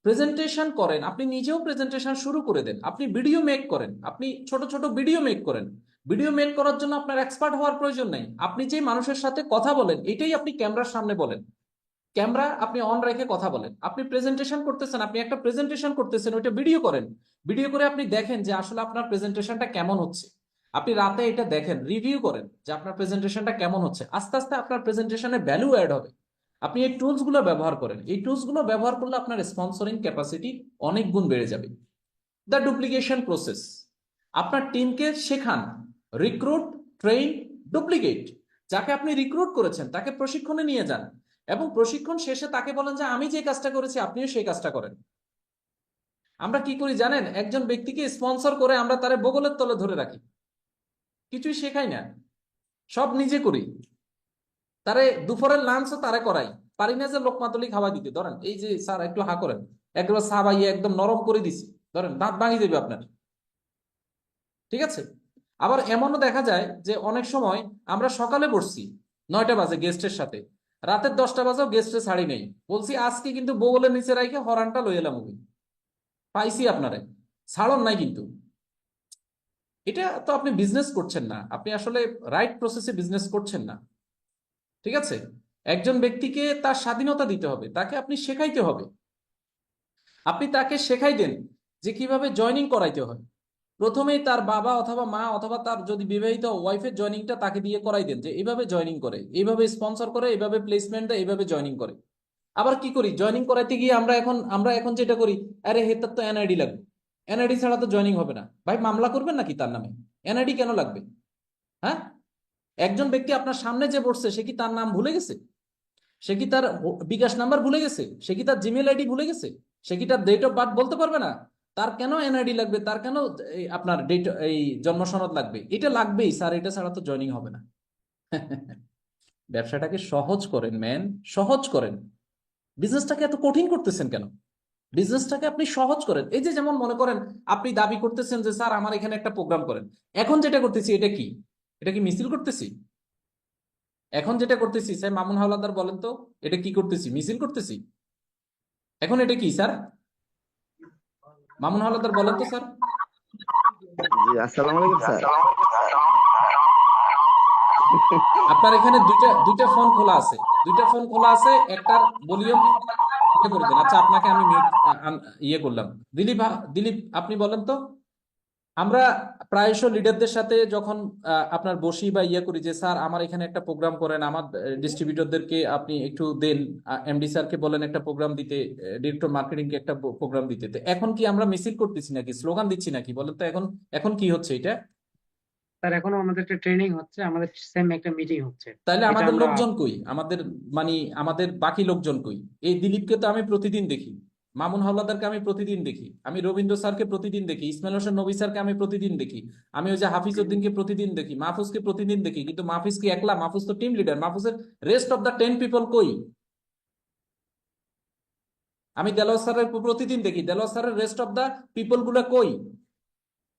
প্রেজেন্টেশন করেন, আপনি নিজেও প্রেজেন্টেশন শুরু করে দেন, আপনি ভিডিও মেক করেন, আপনি ছোট ছোট ভিডিও মেক করেন। ভিডিও মেক করার জন্য আপনার এক্সপার্ট হওয়ার প্রয়োজন নেই, আপনি যে মানুষের সাথে কথা বলেন এটাই আপনি ক্যামেরার সামনে বলেন, ক্যামেরা আপনি অন রেখে কথা বলেন। আপনি প্রেজেন্টেশন করতেছেন, আপনি একটা প্রেজেন্টেশন করতেছেন, ওইটা ভিডিও করেন। ভিডিও করে আপনি দেখেন যে আসলে আপনার প্রেজেন্টেশনটা কেমন হচ্ছে। আপনি রাতে এটা দেখেন, রিভিউ করেন যে আপনার প্রেজেন্টেশনটা কেমন হচ্ছে। আস্তে আস্তে আপনার প্রেজেন্টেশনে ভ্যালু অ্যাড হবে। আপনি এই টুলস গুলো ব্যবহার করেন, এই টুলস গুলো ব্যবহার করলে আপনার স্পন্সরিং ক্যাপাসিটি অনেক গুণ বেড়ে যাবে। দ্য ডুপ্লিকেশন প্রসেস, আপনার টিমকে শেখান, রিক্রুট, ট্রেন, ডুপ্লিকেট। যাকে আপনি রিক্রুট করেছেন তাকে প্রশিক্ষণে নিয়ে যান, এবং প্রশিক্ষণ শেষে তাকে বলেন যে আমি যে কাজটা করেছি আপনিও সেই কাজটা করেন। আমরা কি করি জানেন, একজন ব্যক্তিকে স্পন্সর করে আমরা তারে বগলের তলে ধরে রাখি, কিছুই শেখাই না, সব নিজে করি। তারে দুপুরের লাঞ্চও তারে করাই, পারি না যে লোকমাতলি খাওয়া দিতে, ধরেন এই যে স্যার একটু হা করেন, একবার চা বাইয়ে একদম নরম করে দিছি, ধরেন দাঁত ভাঙি দেবে আপনার। ঠিক আছে? আবার এমনও দেখা যায় যে অনেক সময় আমরা সকালে বসছি 9টা বাজে গেস্টের সাথে, রাতের 10টা বাজেও গেস্টের ছাড়ি নেই, বলছি আজকে কিন্তু বগলের নিচে রাখে হরানটা লই এলাম, মুভি পাইছি আপনারে, ছাড়ন নাই কিন্তু। এটা তো আপনি বিজনেস করছেন না, আপনি আসলে রাইট প্রসেসে বিজনেস করছেন না। ঠিক আছে? একজন ব্যক্তিকে তার স্বাধীনতা দিতে হবে, তাকে আপনি শেখাইতে হবে। আপনি তাকে শেখাই দেন যে কিভাবে জয়নিং করাইতে হয়। প্রথমেই তার বাবা অথবা মা অথবা তার যদি বিবাহিত ওয়াইফের জয়নিংটা তাকে দিয়ে করাই দেন, যে এইভাবে জয়নিং করে, এইভাবে স্পন্সর করে, এইভাবে প্লেসমেন্ট দেয়, এইভাবে জয়নিং করে। আবার কি করি, জয়নিং করাইতে গিয়ে আমরা এখন যেটা করি, আরে হে তার তো এনআইডি লাগবে, এনআইডি ছাড়া তো জয়নিং হবে না। ভাই মামলা করবেন নাকি তার নামে? এনআইডি কেন লাগবে? হ্যাঁ? একজন ব্যক্তি আপনার সামনে যে বসছে সে কি তার নাম ভুলে গেছে? সে কি তার বিকাশ নাম্বার ভুলে গেছে? সে কি তার জিমেল আইডি ভুলে গেছে? সে কি তার ডেট অফ বার্থ বলতে পারবে না? তার কেন এনআইডি লাগবে? তার কেন আপনার ডেট, এই জন্ম সনদ লাগবে? এটা লাগবেই স্যার, এটা ছাড়া তো জয়নিং হবে না। ব্যবসাটাকে সহজ করেন ম্যান, সহজ করেন। বিজনেসটাকে এত কঠিন করতেছেন কেন? বিজনেসটাকে আপনি সহজ করেন। এই যে যেমন মনে করেন আপনি দাবি করতেছেন যে স্যার আমার এখানে একটা প্রোগ্রাম করেন। এখন যেটা করতেছি এটা কি? এটা কি মিছিল করতেছি? এখন যেটা করতেছি স্যার মামুন হাওলাদার বলেন তো, এটা কি করতেছি? মিছিল করতেছি? এখন এটা কি স্যার? মামুন হাওলাদার বলেন তো স্যার। জি, আসসালামু আলাইকুম স্যার। আপনার এখানে দুইটা দুইটা ফোন খোলা আছে, দুইটা ফোন খোলা আছে, একটার ভলিউম ইয়ে করে দেন। আচ্ছা আপনাকে আমি ইয়ে করলাম। দিলীপ আপনি বলেন তো, আমরা প্রায়শ লিডারদের সাথে যখন আপনার বসি বা ইয়ে করি যে স্যার আমার এখানে একটা প্রোগ্রাম করেন, আমার ডিস্ট্রিবিউটরদেরকে আপনি একটু দেন, এমডি স্যারকে বলেন একটা প্রোগ্রাম দিতে, ডিরেক্টর মার্কেটিং কে একটা প্রোগ্রাম দিতে। তো এখন কি আমরা মিছিল করতেছি নাকি, স্লোগান দিচ্ছি নাকি বলেন তো? এখন এখন কি হচ্ছে এটা? স্যার এখনো আমাদের একটা ট্রেনিং হচ্ছে, আমাদের সেম একটা মিটিং হচ্ছে। তাহলে এটা আমাদের আমরা লোকজন কই, আমাদের মানে আমাদের বাকি লোকজন কই? এই দিলীপকে তো আমি প্রতিদিন দেখি, মামুন হাওলাদারকে আমি প্রতিদিন দেখি, আমি রবীন্দ্র স্যারকে প্রতিদিন দেখি, ইসমাইল হোসেন নবী স্যারকে আমি প্রতিদিন দেখি, আমি ওই যে হাফিজ উদ্দিনকে প্রতিদিন দেখি, মাহফুজকে প্রতিদিন দেখি। কিন্তু মাহফুজ কি একলা? মাহফুজ তো টিম লিডার। মাহফুজের রেস্ট অফ দ্য 10 পিপল কই? আমি দেলোয়ার স্যারের প্রতিদিন দেখি, দেলোয়ার স্যারের রেস্ট অফ দ্য পিপল গুলা কই?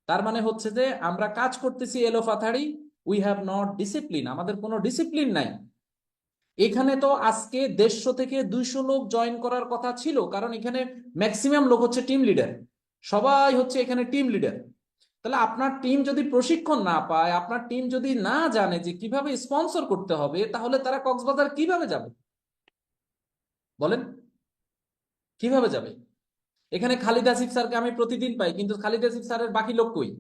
তার মানে হচ্ছে যে আমরা কাজ করতেছি এলোপাথাড়ি, উই হ্যাভ নট ডিসিপ্লিন, আমাদের কোনো ডিসিপ্লিন নাই। এখানে তো আজকে 150 থেকে 200 লোক জয়েন করার কথা ছিল, কারণ এখানে ম্যাক্সিমাম লোক হচ্ছে টিম লিডার, সবাই হচ্ছে এখানে টিম লিডার। তাহলে আপনার টিম যদি প্রশিক্ষণ না পায়, আপনার টিম যদি না জানে যে কিভাবে স্পন্সর করতে হবে, তাহলে তারা কক্সবাজার কিভাবে যাবে বলেন? কিভাবে যাবে? এখানে খালিদ আসিফ স্যারকে আমি প্রতিদিন পাই, কিন্তু খালিদ আসিফ স্যারের বাকি লোক কই?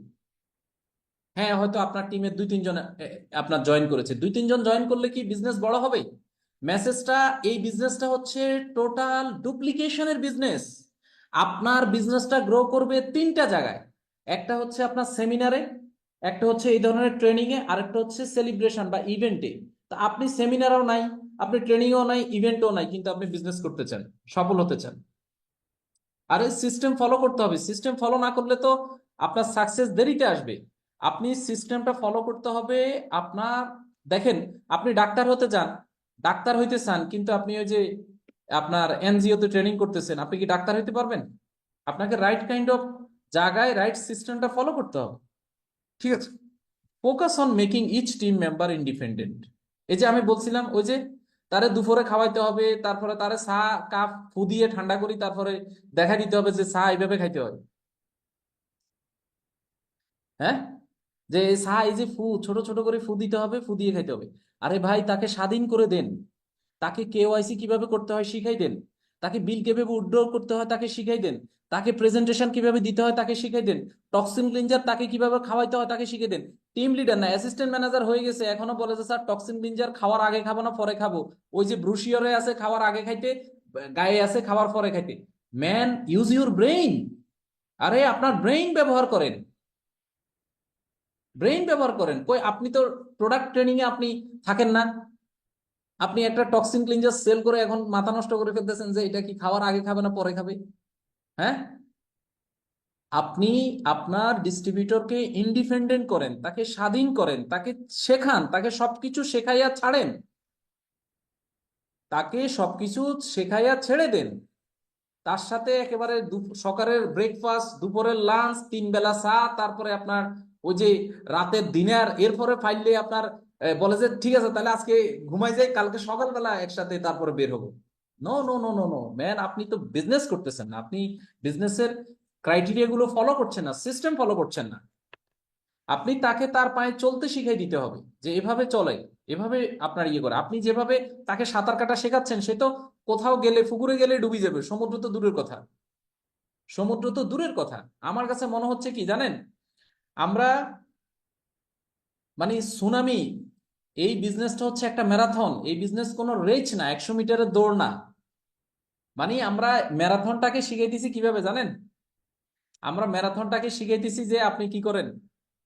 হ্যাঁ, হয়তো আপনার টিমের 2-3 জন আপনার জয়েন করেছে, 2-3 জন জয়েন করলে কি বিজনেস বড় হবে? মেসেজটা, এই বিজনেসটা হচ্ছে টোটাল ডুপ্লিকেশনের বিজনেস। আপনার বিজনেসটা গ্রো করবে 3টা জায়গায়। একটা হচ্ছে আপনার সেমিনারে, একটা হচ্ছে এই ধরনের ট্রেনিং এ, আরেকটা হচ্ছে সেলিব্রেশন বা ইভেন্টে। তা আপনি সেমিনারও নাই, আপনি ট্রেনিংও নাই, ইভেন্টও নাই, কিন্তু আপনি বিজনেস করতে চান, সফল হতে চান। আরে সিস্টেম ফলো করতে হবে। সিস্টেম ফলো না করলে তো আপনার সাকসেস দেরিতে আসবে। আপনি সিস্টেমটা ফলো করতে হবে। আপনার, দেখেন, আপনি ডাক্তার হতে চান, ডাক্তার হইতে চান, কিন্তু আপনি ওই যে আপনার এনজিও তে ট্রেনিং করতেছেন, আপনি কি ডাক্তার হইতে পারবেন? আপনাকে রাইট কাইন্ড অফ জায়গায় রাইট সিস্টেমটা ফলো করতে হবে। ঠিক আছে? Focus on making each team member independent. এই যে আমি বলছিলাম, ওই যে তারে দুপুরে খাওয়াইতে হবে, তারপরে তারে চা কাপ ফু দিয়ে ঠান্ডা করি, তারপরে দেখা দিতে হবে যে চা এইভাবে খাইতে হয়। হ্যাঁ, যে এই চা, এই যে ফু ছোট ছোট করে ফু দিতে হবে, ফু দিয়ে খাইতে হবে। আরে ভাই, তাকে স্বাধীন করে দেন, তাকে কেওয়াইসি কিভাবে করতে হয় শিখাই দেন, তাকে বিল কিভাবে উইথড্র করতে হয় তাকে শিখাই দেন, তাকে প্রেজেন্টেশন কিভাবে দিতে হয় তাকে শিখাই দেন, টক্সিন ক্লিনজার তাকে কিভাবে খাওয়াইতে হয় তাকে শিখিয়ে দেন। টিম লিডার না, অ্যাসিস্ট্যান্ট ম্যানেজার হয়ে গেছে, এখনো বলে যে স্যার টক্সিন ক্লিনজার খাওয়ার আগে খাবো না পরে খাবো। ওই যে ব্রুশিয়রে আছে খাওয়ার আগে খাইতে, গায়ে আছে খাওয়ার পরে খাইতে। Man, use your brain. আরে আপনার ব্রেইন ব্যবহার করেন, ব্রেইন ব্যবহার করেন। কই, আপনি তো প্রোডাক্ট ট্রেনিং এ আপনি থাকেন না। আপনি একটা টক্সিন ক্লিনজার সেল করে এখন মাথা নষ্ট করে ফেলতেছেন যে এটা কি খাওয়ার আগে খাবে না পরে খাবে। হ্যাঁ, আপনি আপনার ডিস্ট্রিবিউটরকে ইন্ডিপেন্ডেন্ট করেন, তাকে স্বাধীন করেন, তাকে শেখান, তাকে সবকিছু শেখাইয়া ছাড়েন, তাকে সবকিছু শেখাইয়া ছেড়ে দেন। তার সাথে একেবারে সকালের ব্রেকফাস্ট, দুপুরের লাঞ্চ, 3 বেলা চা, তারপরে আপনার ওই যে রাতের ডিনার, এরপরে ফাইলে আপনার বলে যে ঠিক আছে তাহলে আজকে ঘুমাই যাই, কালকে সকালবেলা একসাথে তারপরে বের হবো। No no no no no man, আপনি তো বিজনেস করতেছেন না, আপনি বিজনেসের ক্রাইটেরিয়া গুলো ফলো করছেন না, সিস্টেম ফলো করছেন না। আপনি তাকে তার পায়ে চলতে শিখাই দিতে হবে, যে এভাবে চলে, এভাবে আপনার ইয়ে করে। আপনি যেভাবে তাকে সাঁতার কাটা শেখাচ্ছেন, সে তো কোথাও গেলে, পুকুরে গেলে ডুবে যাবে, সমুদ্র তো দূরের কথা। সমুদ্র তো দূরের কথা। আমার কাছে মনে হচ্ছে কি জানেন, আমরা মানে সুনামি, এই বিজনেসটা হচ্ছে একটা ম্যারাথন। এই বিজনেস কোনো রেস না, 100 মিটারের দৌড় না। মানে আমরা ম্যারাথনটাকে শিখাইতেছি কিভাবে জানেন? আমরা ম্যারাথনটাকে শিখাইতেছি যে আপনি কি করেন,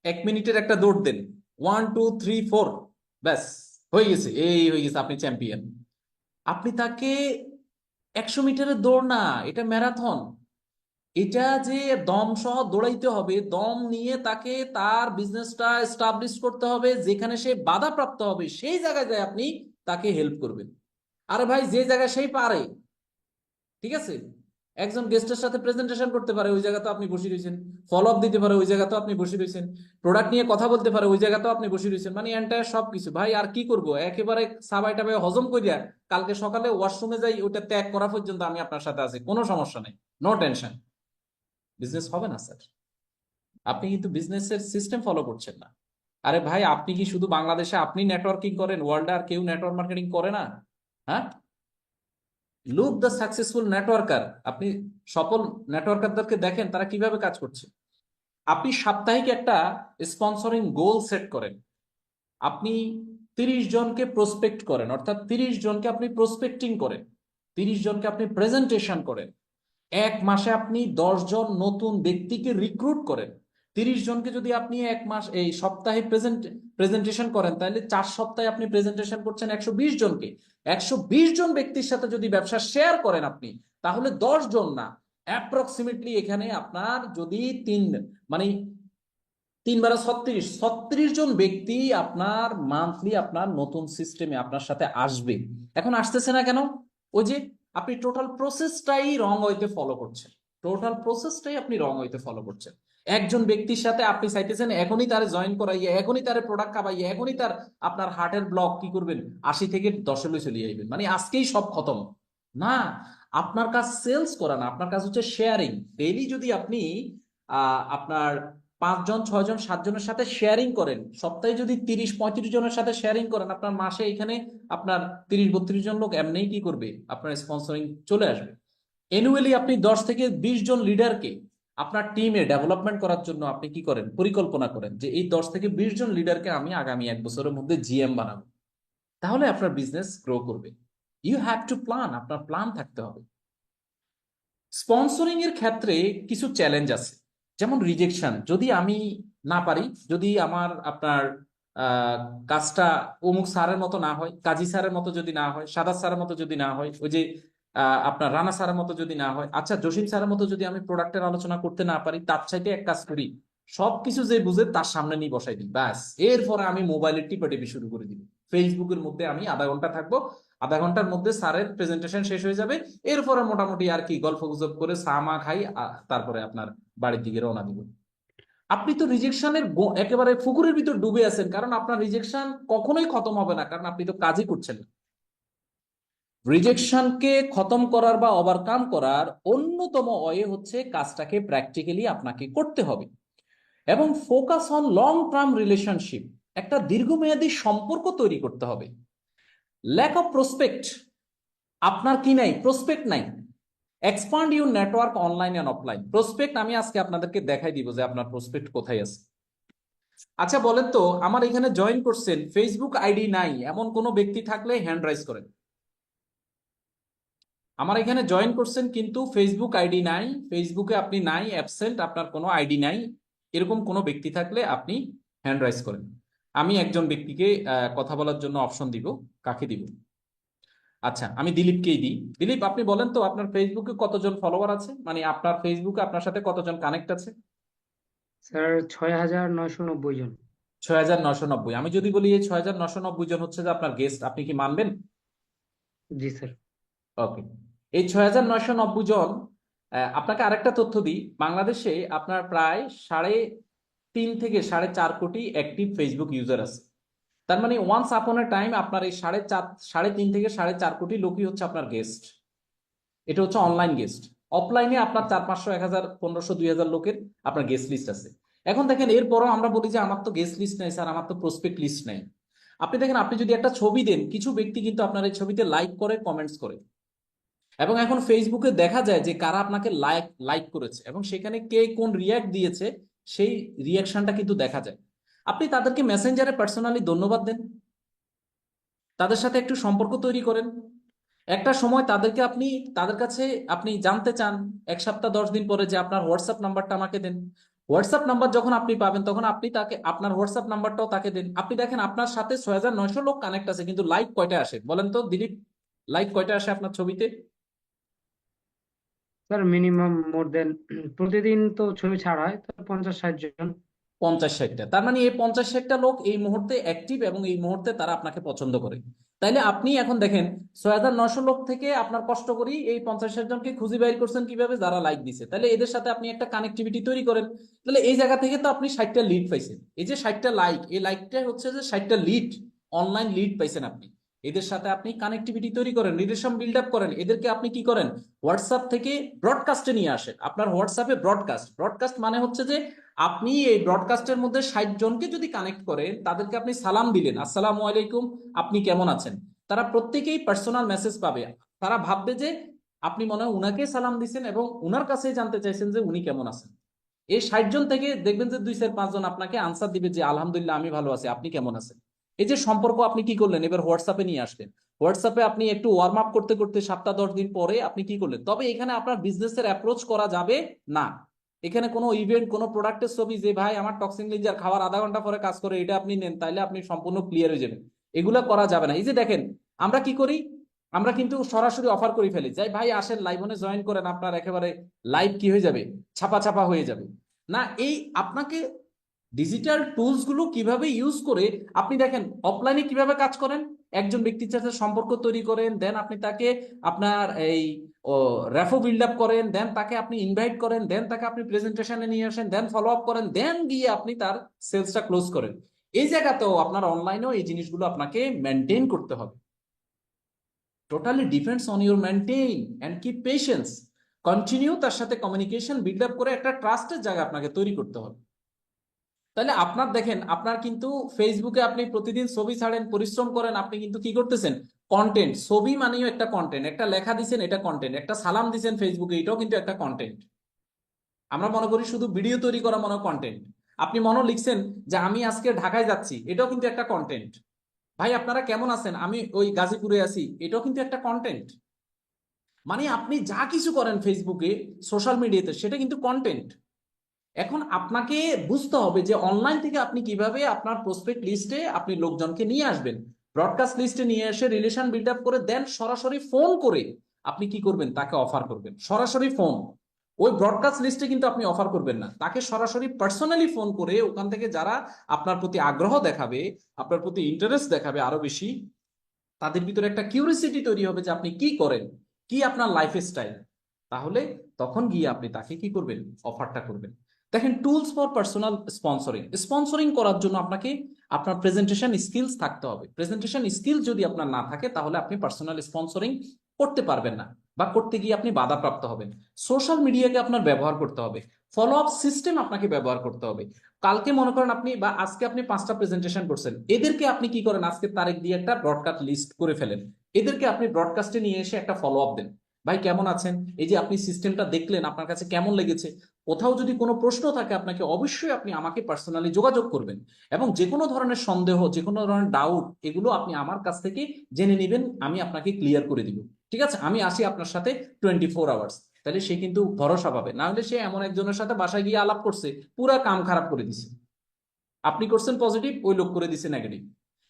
1 মিনিটের একটা দৌড় দেন, 1 2 3 4, ব্যাস, হয়ে গেছে, এই হয়ে গেছে, আপনি চ্যাম্পিয়ন। আপনি তাকে, 100 মিটারের দৌড় না, এটা ম্যারাথন। এটা যে দম সহ দৌড়াইতে হবে, দম নিয়ে তাকে তার বিজনেসটা এস্টাবলিশ করতে হবে, যেখানে সে বাধাপ্রাপ্ত হবে সেই জায়গায় যায় আপনি তাকে হেল্প করবেন। আরে ভাই, যে জায়গায় সেই পারে, ঠিক আছে, একজন গেস্টের সাথে প্রেজেন্টেশন করতে পারে, ওই জায়গাতে আপনি বসে রয়েছেন। ফলো আপ দিতে পারে, ওই জায়গাতেও আপনি বসে রয়েছেন। প্রোডাক্ট নিয়ে কথা বলতে পারে, ওই জায়গাতেও আপনি বসে রয়েছেন। মানে এন্টায়ার সবকিছু ভাই, আর কি করব, একেবারে সাবাই টাবাই হজম করিয়া কালকে সকালে ওয়াশরুমে যাই, ওটা ত্যাগ করা পর্যন্ত আমি আপনার সাথে আছি, কোনো সমস্যা নেই, নো টেনশন। বিজনেস হবে না স্যার, আপনি কিন্তু বিজনেসের সিস্টেম ফলো করছেন না। আরে ভাই, আপনি কি শুধু বাংলাদেশে আপনি নেটওয়ার্কিং করেন, ওয়ার্ল্ডে আর কেউ নেটওয়ার্ক মার্কেটিং করে না? হ্যাঁ, লুক দ্য সাকসেসফুল নেটওয়ার্কার। আপনি সফল নেটওয়ার্কারদেরকে দেখেন তারা কিভাবে কাজ করছে। আপনি সাপ্তাহিক একটা স্পন্সরিং গোল সেট করেন, আপনি 30 জনকে প্রসপেক্ট করেন, অর্থাৎ 30 জনকে আপনি প্রসপেক্টিং করেন, 30 জনকে আপনি প্রেজেন্টেশন করেন। 1 মাসে আপনি 10 জন নতুন ব্যক্তিকে রিক্রুট করেন। 30 জনকে যদি আপনি 1 মাস এই সপ্তাহে প্রেজেন্টেশন করেন, তাহলে 4 সপ্তাহে আপনি প্রেজেন্টেশন করছেন 120 জনকে। 120 জন ব্যক্তির সাথে যদি ব্যবসা শেয়ার করেন আপনি, তাহলে 10 জন না, অ্যাপ্রক্সিমেটলি এখানে আপনার যদি মানে 3 × 36 ব্যক্তি আপনার মান্থলি আপনার নতুন সিস্টেমে আপনার সাথে আসবে। এখন আসতেছে না কেন? ওই যে আপনি টোটাল প্রসেসটাই রং ওয়েতে ফলো করছেন, টোটাল প্রসেসটাই আপনি রং ওয়েতে ফলো করছেন। একজন ব্যক্তির সাথে আপনি চাইতেছেন এখনই তারে জয়েন করাইয়া, এখনই তারে প্রোডাক্ট খাবাইয়া, এখনই তার আপনার হার্টের ব্লক কি করবেন, 80 থেকে 10 চলে যাইবেন, মানে আজকেই সব খতম। না, আপনার কাজ সেলস করা না, আপনার কাজ হচ্ছে শেয়ারিং। ডেইলি যদি আপনি আপনার 5 জন 6 জন 7 জনের সাথে শেয়ারিং করেন, সপ্তাহে যদি 30-35 জনের সাথে শেয়ারিং করেন, আপনার মাসে এখানে আপনার 30-32 জন লোক এমনিই কি করবে, আপনার স্পন্সরিং চলে আসবে। অ্যানুয়ালি আপনি 10 থেকে 20 জন লিডারকে আপনার টিমে ডেভেলপমেন্ট করার জন্য আপনি কি করেন, পরিকল্পনা করেন যে এই 10 থেকে 20 জন লিডারকে আমি আগামী 1 বছরের মধ্যে জিএম বানাবো। তাহলে আপনার বিজনেস গ্রো করবে। ইউ হ্যাভ টু প্ল্যান, আপনার প্ল্যান থাকতে হবে। স্পন্সরিং এর ক্ষেত্রে কিছু চ্যালেঞ্জ আছে, যেমন রিজেকশন। যদি আমি না পারি, যদি আমার আপনার আহ, কাজটা অমুক স্যারের মতো না হয়, কাজী স্যারের মতো যদি না হয়, সাদাত স্যারের মতো যদি না হয়, ওই যে আপনার রানা স্যারের মতো যদি না হয়, আচ্ছা জসিম স্যারের মতো যদি আমি প্রোডাক্টের আলোচনা করতে না পারি, তার চাইতে এক কাজ করি, সবকিছু যে বুঝে তার সামনে নিয়ে বসাই দিই, ব্যাস এরপরে আমি মোবাইলের টিপাটিপি শুরু করে দিই। ফেসবুকের মধ্যে আমি আধা ঘন্টা থাকবো, আধা ঘন্টার মধ্যে স্যারের প্রেজেন্টেশন শেষ হয়ে যাবে, এরপরে মোটামুটি আর কি গল্প গুজব করে চা মা খাই, তারপরে আপনার বাড়ির দিকে রওনা দিব। আপনি তো রিজেকশনের একেবারে পুকুরের ভিতর ডুবে আছেন, কারণ আপনার রিজেকশন কখনোই খতম হবে না, কারণ আপনি তো কাজই করছেন না। রিজেকশনকে খতম করার বা ওভারকাম করার অন্যতম ওয়ে হচ্ছে কাজটাকে প্র্যাকটিক্যালি আপনাকে করতে হবে এবং focus on long term relationship, একটা দীর্ঘমেয়াদী সম্পর্ক তৈরি করতে হবে। ল্যাক অফ প্রসপেক্ট, আপনার কি নাই, প্রসপেক্ট নাই। Expand your network online and offline. Prospect আমি আজকে আপনাদেরকে দেখাই দিব যে আপনার প্রসপেক্ট কোথায় আছে। আচ্ছা বলেন তো, আমার এখানে জয়েন করছেন, ফেসবুক আইডি নাই এমন কোন ব্যক্তি থাকলে হ্যান্ড রাইজ করেন। আমার এখানে জয়েন করছেন কিন্তু ফেসবুক আইডি নাই, ফেসবুকে আপনি নাই, অ্যাবসেন্ট, আপনার কোনো আইডি নাই, এরকম কোনো ব্যক্তি থাকলে আপনি হ্যান্ড রাইজ করেন। আমি একজন ব্যক্তিকে কথা বলার জন্য অপশন দিব, কাকে দিব? আচ্ছা আমি দিলীপকেই দিই। দিলীপ, আপনি বলেন তো আপনার ফেসবুকে কতজন ফলোয়ার আছে, মানে আপনার ফেসবুকে আপনার সাথে কতজন কানেক্ট আছে? স্যার 6,990 জন। 6,990। আমি যদি বলি এই 6,990 জন হচ্ছে যে আপনার গেস্ট, আপনি কি মানবেন? জি স্যার। ওকে, এই 6,990 জন, আপনাকে আরেকটা তথ্য দিই, বাংলাদেশে আপনার প্রায় 3.5 থেকে 4.5 কোটি অ্যাক্টিভ ফেসবুক ইউজার আছে। তার মানে ওয়ান্স আপন এ টাইম আপনার এই 3.5 থেকে 4.5 কোটি লোকই হচ্ছে আপনার গেস্ট। এটা হচ্ছে অনলাইন গেস্ট। অফলাইনে আপনার 400-500 1,000 1500 2,000 লোকের আপনার গেস্ট লিস্ট আছে। এখন দেখেন এরপরও আমরা বলি যে আমার তো গেস্ট লিস্ট নাই স্যার, আমার তো প্রসপেক্ট লিস্ট নাই। আপনি দেখেন, আপনি যদি একটা ছবি দেন, কিছু ব্যক্তি কিন্তু আপনার এই ছবিতে লাইক করে, কমেন্টস করে, এবং এখন ফেসবুকে দেখা যায় যে কারা আপনাকে লাইক লাইক করেছে এবং সেখানে কে কোন রিয়াক্ট দিয়েছে, সেই রিয়াকশনটা কিন্তু দেখা যায়। আপনি তাদেরকে মেসেঞ্জারে পার্সোনালি ধন্যবাদ দেন, তাদের সাথে একটু সম্পর্ক তৈরি করেন। একটা সময় তাদেরকে আপনি, তাদের কাছে আপনি জানতে চান 1 সপ্তাহ 10 দিন পরে যে আপনার হোয়াটসঅ্যাপ নাম্বারটা আমাকে দেন। হোয়াটসঅ্যাপ নাম্বার যখন আপনি পাবেন তখন আপনি তাকে আপনার হোয়াটসঅ্যাপ নাম্বারটাও তাকে দেন। আপনি দেখেন আপনার সাথে 6,900 লোক কানেক্ট আছে, কিন্তু লাইক কয়টা আসে বলেন তো দিলীপ, লাইক কয়টা আসে আপনার ছবিতে? স্যার মিনিমাম মোর দেন প্রতিদিন তো ছবি ছাড়া হয় তো 50-60 জন। 50-60টা। তার মানে এই 50-60টা লোক এই মুহূর্তে অ্যাক্টিভ এবং এই মুহূর্তে তারা আপনাকে পছন্দ করে। তাইলে আপনি এখন দেখেন 6,900 লোক থেকে আপনার কষ্ট করি এই 50-60 জনকে খুঁজে বের করছেন কিভাবে, যারা লাইক দিছে, তাহলে এদের সাথে আপনি একটা কানেক্টিভিটি তৈরি করেন। তাহলে এই জায়গা থেকে তো আপনি 60টা লিড পাইছেন। এই যে 60টা লাইক, এই লাইকটা হচ্ছে যে 60টা লিড, অনলাইন লিড পাইছেন আপনি। এদের সাথে আপনি কানেক্টিভিটি তৈরি করেন, রিলেশন বিল্ড আপ করেন, এদেরকে আপনি কি করেন, হোয়াটসঅ্যাপ থেকে ব্রডকাস্টে নিয়ে আসেন। আপনার হোয়াটসঅ্যাপে ব্রডকাস্ট, ব্রডকাস্ট মানে হচ্ছে যে আপনি এই ব্রডকাস্টের মধ্যে 60 জনকে যদি কানেক্ট করেন, তাদেরকে আপনি সালাম দিলেন, আসসালামু আলাইকুম, আপনি কেমন আছেন, তারা প্রত্যেকেই পার্সোনাল মেসেজ পাবে। তারা ভাববে যে আপনি মনে হয় উনাকে সালাম দিচ্ছেন এবং উনার কাছেই জানতে চাইছেন যে উনি কেমন আছেন। এই 60 জন থেকে দেখবেন যে 2-4-5 জন আপনাকে আনসার দিবে যে আলহামদুলিল্লাহ আমি ভালো আছি, আপনি কেমন আছেন। এই যে সম্পর্ক আপনি কি করলেন, এবার হোয়াটসঅ্যাপে নিয়ে আসলেন। হোয়াটসঅ্যাপে আপনি একটু ওয়ার্ম আপ করতে করতে 7-10 দিন পরে আপনি কি করলেন, তবে এখানে আপনার বিজনেসের অ্যাপ্রোচ করা যাবে না। এখানে কোনো ইভেন্ট, কোনো প্রোডাক্টের ছবি যে ভাই আমার টক্সিন লিঞ্জার খাওয়ার আধা ঘন্টা পরে কাজ করে, এটা আপনি নেন, তাইলে আপনি সম্পূর্ণ ক্লিয়ার হয়ে যাবেন, এগুলা করা যাবে না। এই যে দেখেন আমরা কি করি, আমরা কিন্তু সরাসরি অফার করে ফেলি, যাই ভাই আসেন লাইভনে জয়েন করেন, আপনার একেবারে লাইভ কি হয়ে যাবে, ছাপা ছাপা হয়ে যাবে। না, এই আপনাকে ডিজিটাল টুলস গুলো কিভাবে ইউজ করে আপনি দেখেন অফলাইনে কিভাবে কাজ করেন, একজন ব্যক্তির সাথে সম্পর্ক তৈরি করেন, দেন আপনি তাকে আপনার এই রেফো বিল্ড আপ করেন, দেন তাকে আপনি ইনভাইট করেন, দেন তাকে আপনি প্রেজেন্টেশনে নিয়ে আসেন, দেন ফলো আপ করেন, দেন গিয়ে আপনি তার সেলসটা ক্লোজ করেন। এই জায়গাতেও আপনার অনলাইনেও এই জিনিসগুলো আপনাকে মেনটেন করতে হবে। Totally depends on your maintain and keep patience. Continue তার সাথে কমিউনিকেশন বিল্ড আপ করে একটা ট্রাস্টের জায়গা আপনাকে তৈরি করতে হবে। তাহলে আপনার দেখেন, আপনার কিন্তু ফেসবুকে আপনি প্রতিদিন ছবি ছাড়েন, পরিশ্রম করেন, আপনি কিন্তু কি করতেছেন? কন্টেন্ট। ছবি মানেও একটা কন্টেন্ট, একটা লেখা দিছেন এটা কন্টেন্ট, একটা সালাম দিছেন ফেসবুকে এটাও কিন্তু একটা কন্টেন্ট। আমরা মনে করি শুধু ভিডিও তৈরি করা মনে কন্টেন্ট। আপনি মনে লিখছেন যে আমি আজকে ঢাকায় যাচ্ছি, এটাও কিন্তু একটা কন্টেন্ট। ভাই আপনারা কেমন আছেন, আমি ওই গাজীপুরে আছি, এটাও কিন্তু একটা কন্টেন্ট। মানে আপনি যা কিছু করেন ফেসবুকে, সোশ্যাল মিডিয়াতে, সেটা কিন্তু কন্টেন্ট। এখন আপনাকে বুঝতে হবে যে অনলাইন থেকে আপনি কিভাবে আপনার প্রসপেক্ট লিস্টে আপনি লোকজনকে নিয়ে আসবেন। ব্রডকাস্ট লিস্টে নিয়ে এসে রিলেশন বিল্ড আপ করে দেন সরাসরি ফোন করে আপনি কি করবেন? তাকে অফার করবেন সরাসরি ফোন। ওই ব্রডকাস্ট লিস্টে কিন্তু আপনি অফার করবেন না, তাকে সরাসরি পার্সোনালি ফোন করে ওখান থেকে যারা আপনার প্রতি আগ্রহ দেখাবে, আপনার প্রতি ইন্টারেস্ট দেখাবে আরো বেশি, তাদের ভিতরে একটা কিউরিসিটি তৈরি হবে যে আপনি কি করেন, কি আপনার লাইফ স্টাইল। তাহলে তখন গিয়ে আপনি তাকে কি করবেন? অফারটা করবেন। দেখেন, tools for personal sponsoring. Sponsoring করার জন্য আপনাকে আপনার প্রেজেন্টেশন স্কিলস থাকতে হবে। প্রেজেন্টেশন স্কিল যদি আপনার না থাকে তাহলে আপনি পার্সোনাল স্পন্সরিং করতে পারবেন না, বা করতে গিয়ে আপনি বাধাপ্রাপ্ত হবেন। সোশ্যাল মিডিয়াকে আপনার ব্যবহার করতে হবে, ফলো আপ সিস্টেম আপনাকে ব্যবহার করতে হবে। কালকে মনে করেন আপনি বা আজকে আপনি 5টা প্রেজেন্টেশন করছেন, এদেরকে আপনি কি করেন? আজকে তারিখ দিয়ে একটা ব্রডকাস্ট লিস্ট করে ফেলেন, এদেরকে আপনি ব্রডকাস্টে নিয়ে এসে একটা ফলো আপ দেন। ভাই কেমন আছেন, এই যে আপনি সিস্টেমটা দেখলেন, আপনার কাছে কেমন লেগেছে? কোথাও যদি কোনো প্রশ্ন থাকে আপনাকে অবশ্যই আপনি আমাকে পার্সোনালি যোগাযোগ করবেন, এবং যে কোনো ধরনের সন্দেহ, যে কোনো ধরনের ডাউট, এগুলো আপনি আমার কাছ থেকে জেনে নেবেন, আমি আপনাকে ক্লিয়ার করে দিব। ঠিক আছে, আমি আসি আপনার সাথে 24 আওয়ার্স। তাহলে সে কিন্তু ভরসা পাবে, না হলে সে এমন একজনের সাথে বাসায় গিয়ে আলাপ করছে, পুরা কাম খারাপ করে দিছে। আপনি করছেন পজিটিভ, ওই লোক করে দিছে নেগেটিভ।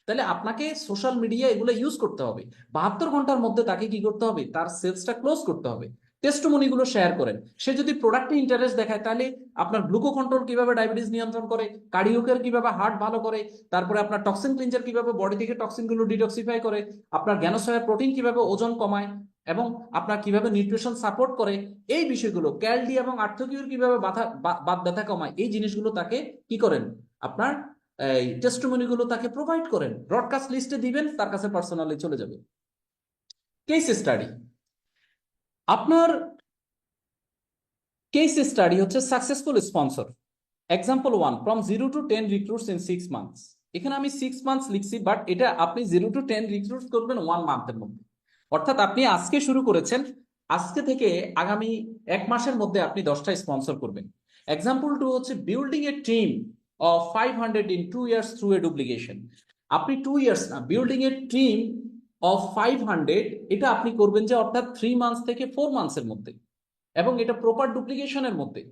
তাহলে আপনাকে সোশ্যাল মিডিয়া এগুলো ইউজ করতে হবে। 72 ঘন্টার মধ্যে তাকে কি করতে হবে? তার সেলসটা ক্লোজ করতে হবে। টেস্টমনি গুলো শেয়ার করেন। সে যদি প্রোডাক্টে ইন্টারেস্ট দেখায়, তাহলে আপনার গ্লুকো কন্ট্রোল কিভাবে ডায়াবেটিস নিয়ন্ত্রণ করে, কার্ডিওকেয়ার কিভাবে হার্ট ভালো করে, তারপরে আপনার টক্সিন ক্লিনজার কিভাবে বডি থেকে টক্সিন গুলো ডিটক্সিফাই করে, আপনার জ্ঞানসহায়ক প্রোটিন কিভাবে ওজন কমায়, এবং আপনার কিভাবে নিউট্রিশন সাপোর্ট করে, এই বিষয়গুলো, ক্যালডি এবং আর্থকিউর কিভাবে বাত ব্যথা কমায়, এই জিনিসগুলো তাকে কি করেন? আপনার এই টেস্টিমনি গুলো তাকে প্রোভাইড করেন, ব্রডকাস্ট লিস্টে দিবেন, তার কাছে পার্সোনালি চলে যাবে। Case study. আপনার কেস স্টাডি হচ্ছে successful sponsor. Example 1, from 0 to 10 recruits in 6 months. এখানে আমি 6 মান্থস লিখছি, বাট এটা আপনি 0 to 10 রিক্রুটস করবেন 1 মান্থের মধ্যে। অর্থাৎ আপনি আজকে শুরু করেছেন, আজকে থেকে আগামী 1 মাসের মধ্যে আপনি 10টা স্পন্সর করবেন। এক্সাম্পল 2 হচ্ছে building A team of 500 in 2 years through a duplication. আপনি 2 ইয়ার্স না, বিল্ডিং এ টিম অফ 500, এটা আপনি করবেন যে অর্থাৎ 3 মান্থস থেকে 4 মান্থসের মধ্যে, এবং এটা প্রপার ডুপ্লিকেশনের মধ্যে।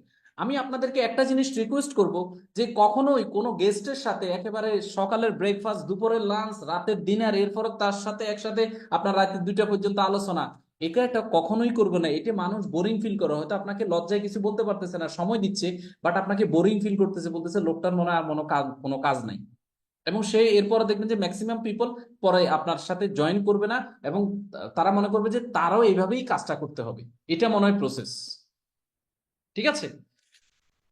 আমি আপনাদেরকে একটা জিনিস রিকোয়েস্ট করব, যে কখনোই কোনো গেস্টের সাথে একেবারে সকালের ব্রেকফাস্ট, দুপুরের লাঞ্চ, রাতের ডিনার, এরপর তার সাথে একসাথে আপনার রাতে 2টা পর্যন্ত আলোচনা, এটা কখনোই করবে না। এটা মানুষ বোরিং ফিল করে, হয়তো আপনাকে লজ্জায় কিছু বলতে পারতেছে না, সময় দিচ্ছে, বাট আপনাকে বোরিং ফিল করতেছে, বলতেছে লোকটার মনে হয় আর কোনো কাজ নাই। এবং সে এরপরে দেখবেন যে ম্যাক্সিমাম পিপল পরে আপনার সাথে জয়েন করবে না, এবং তারা মনে করবে যে তারাও এইভাবেই কাজটা করতে হবে। এটা মনে হয় প্রসেস। ঠিক আছে,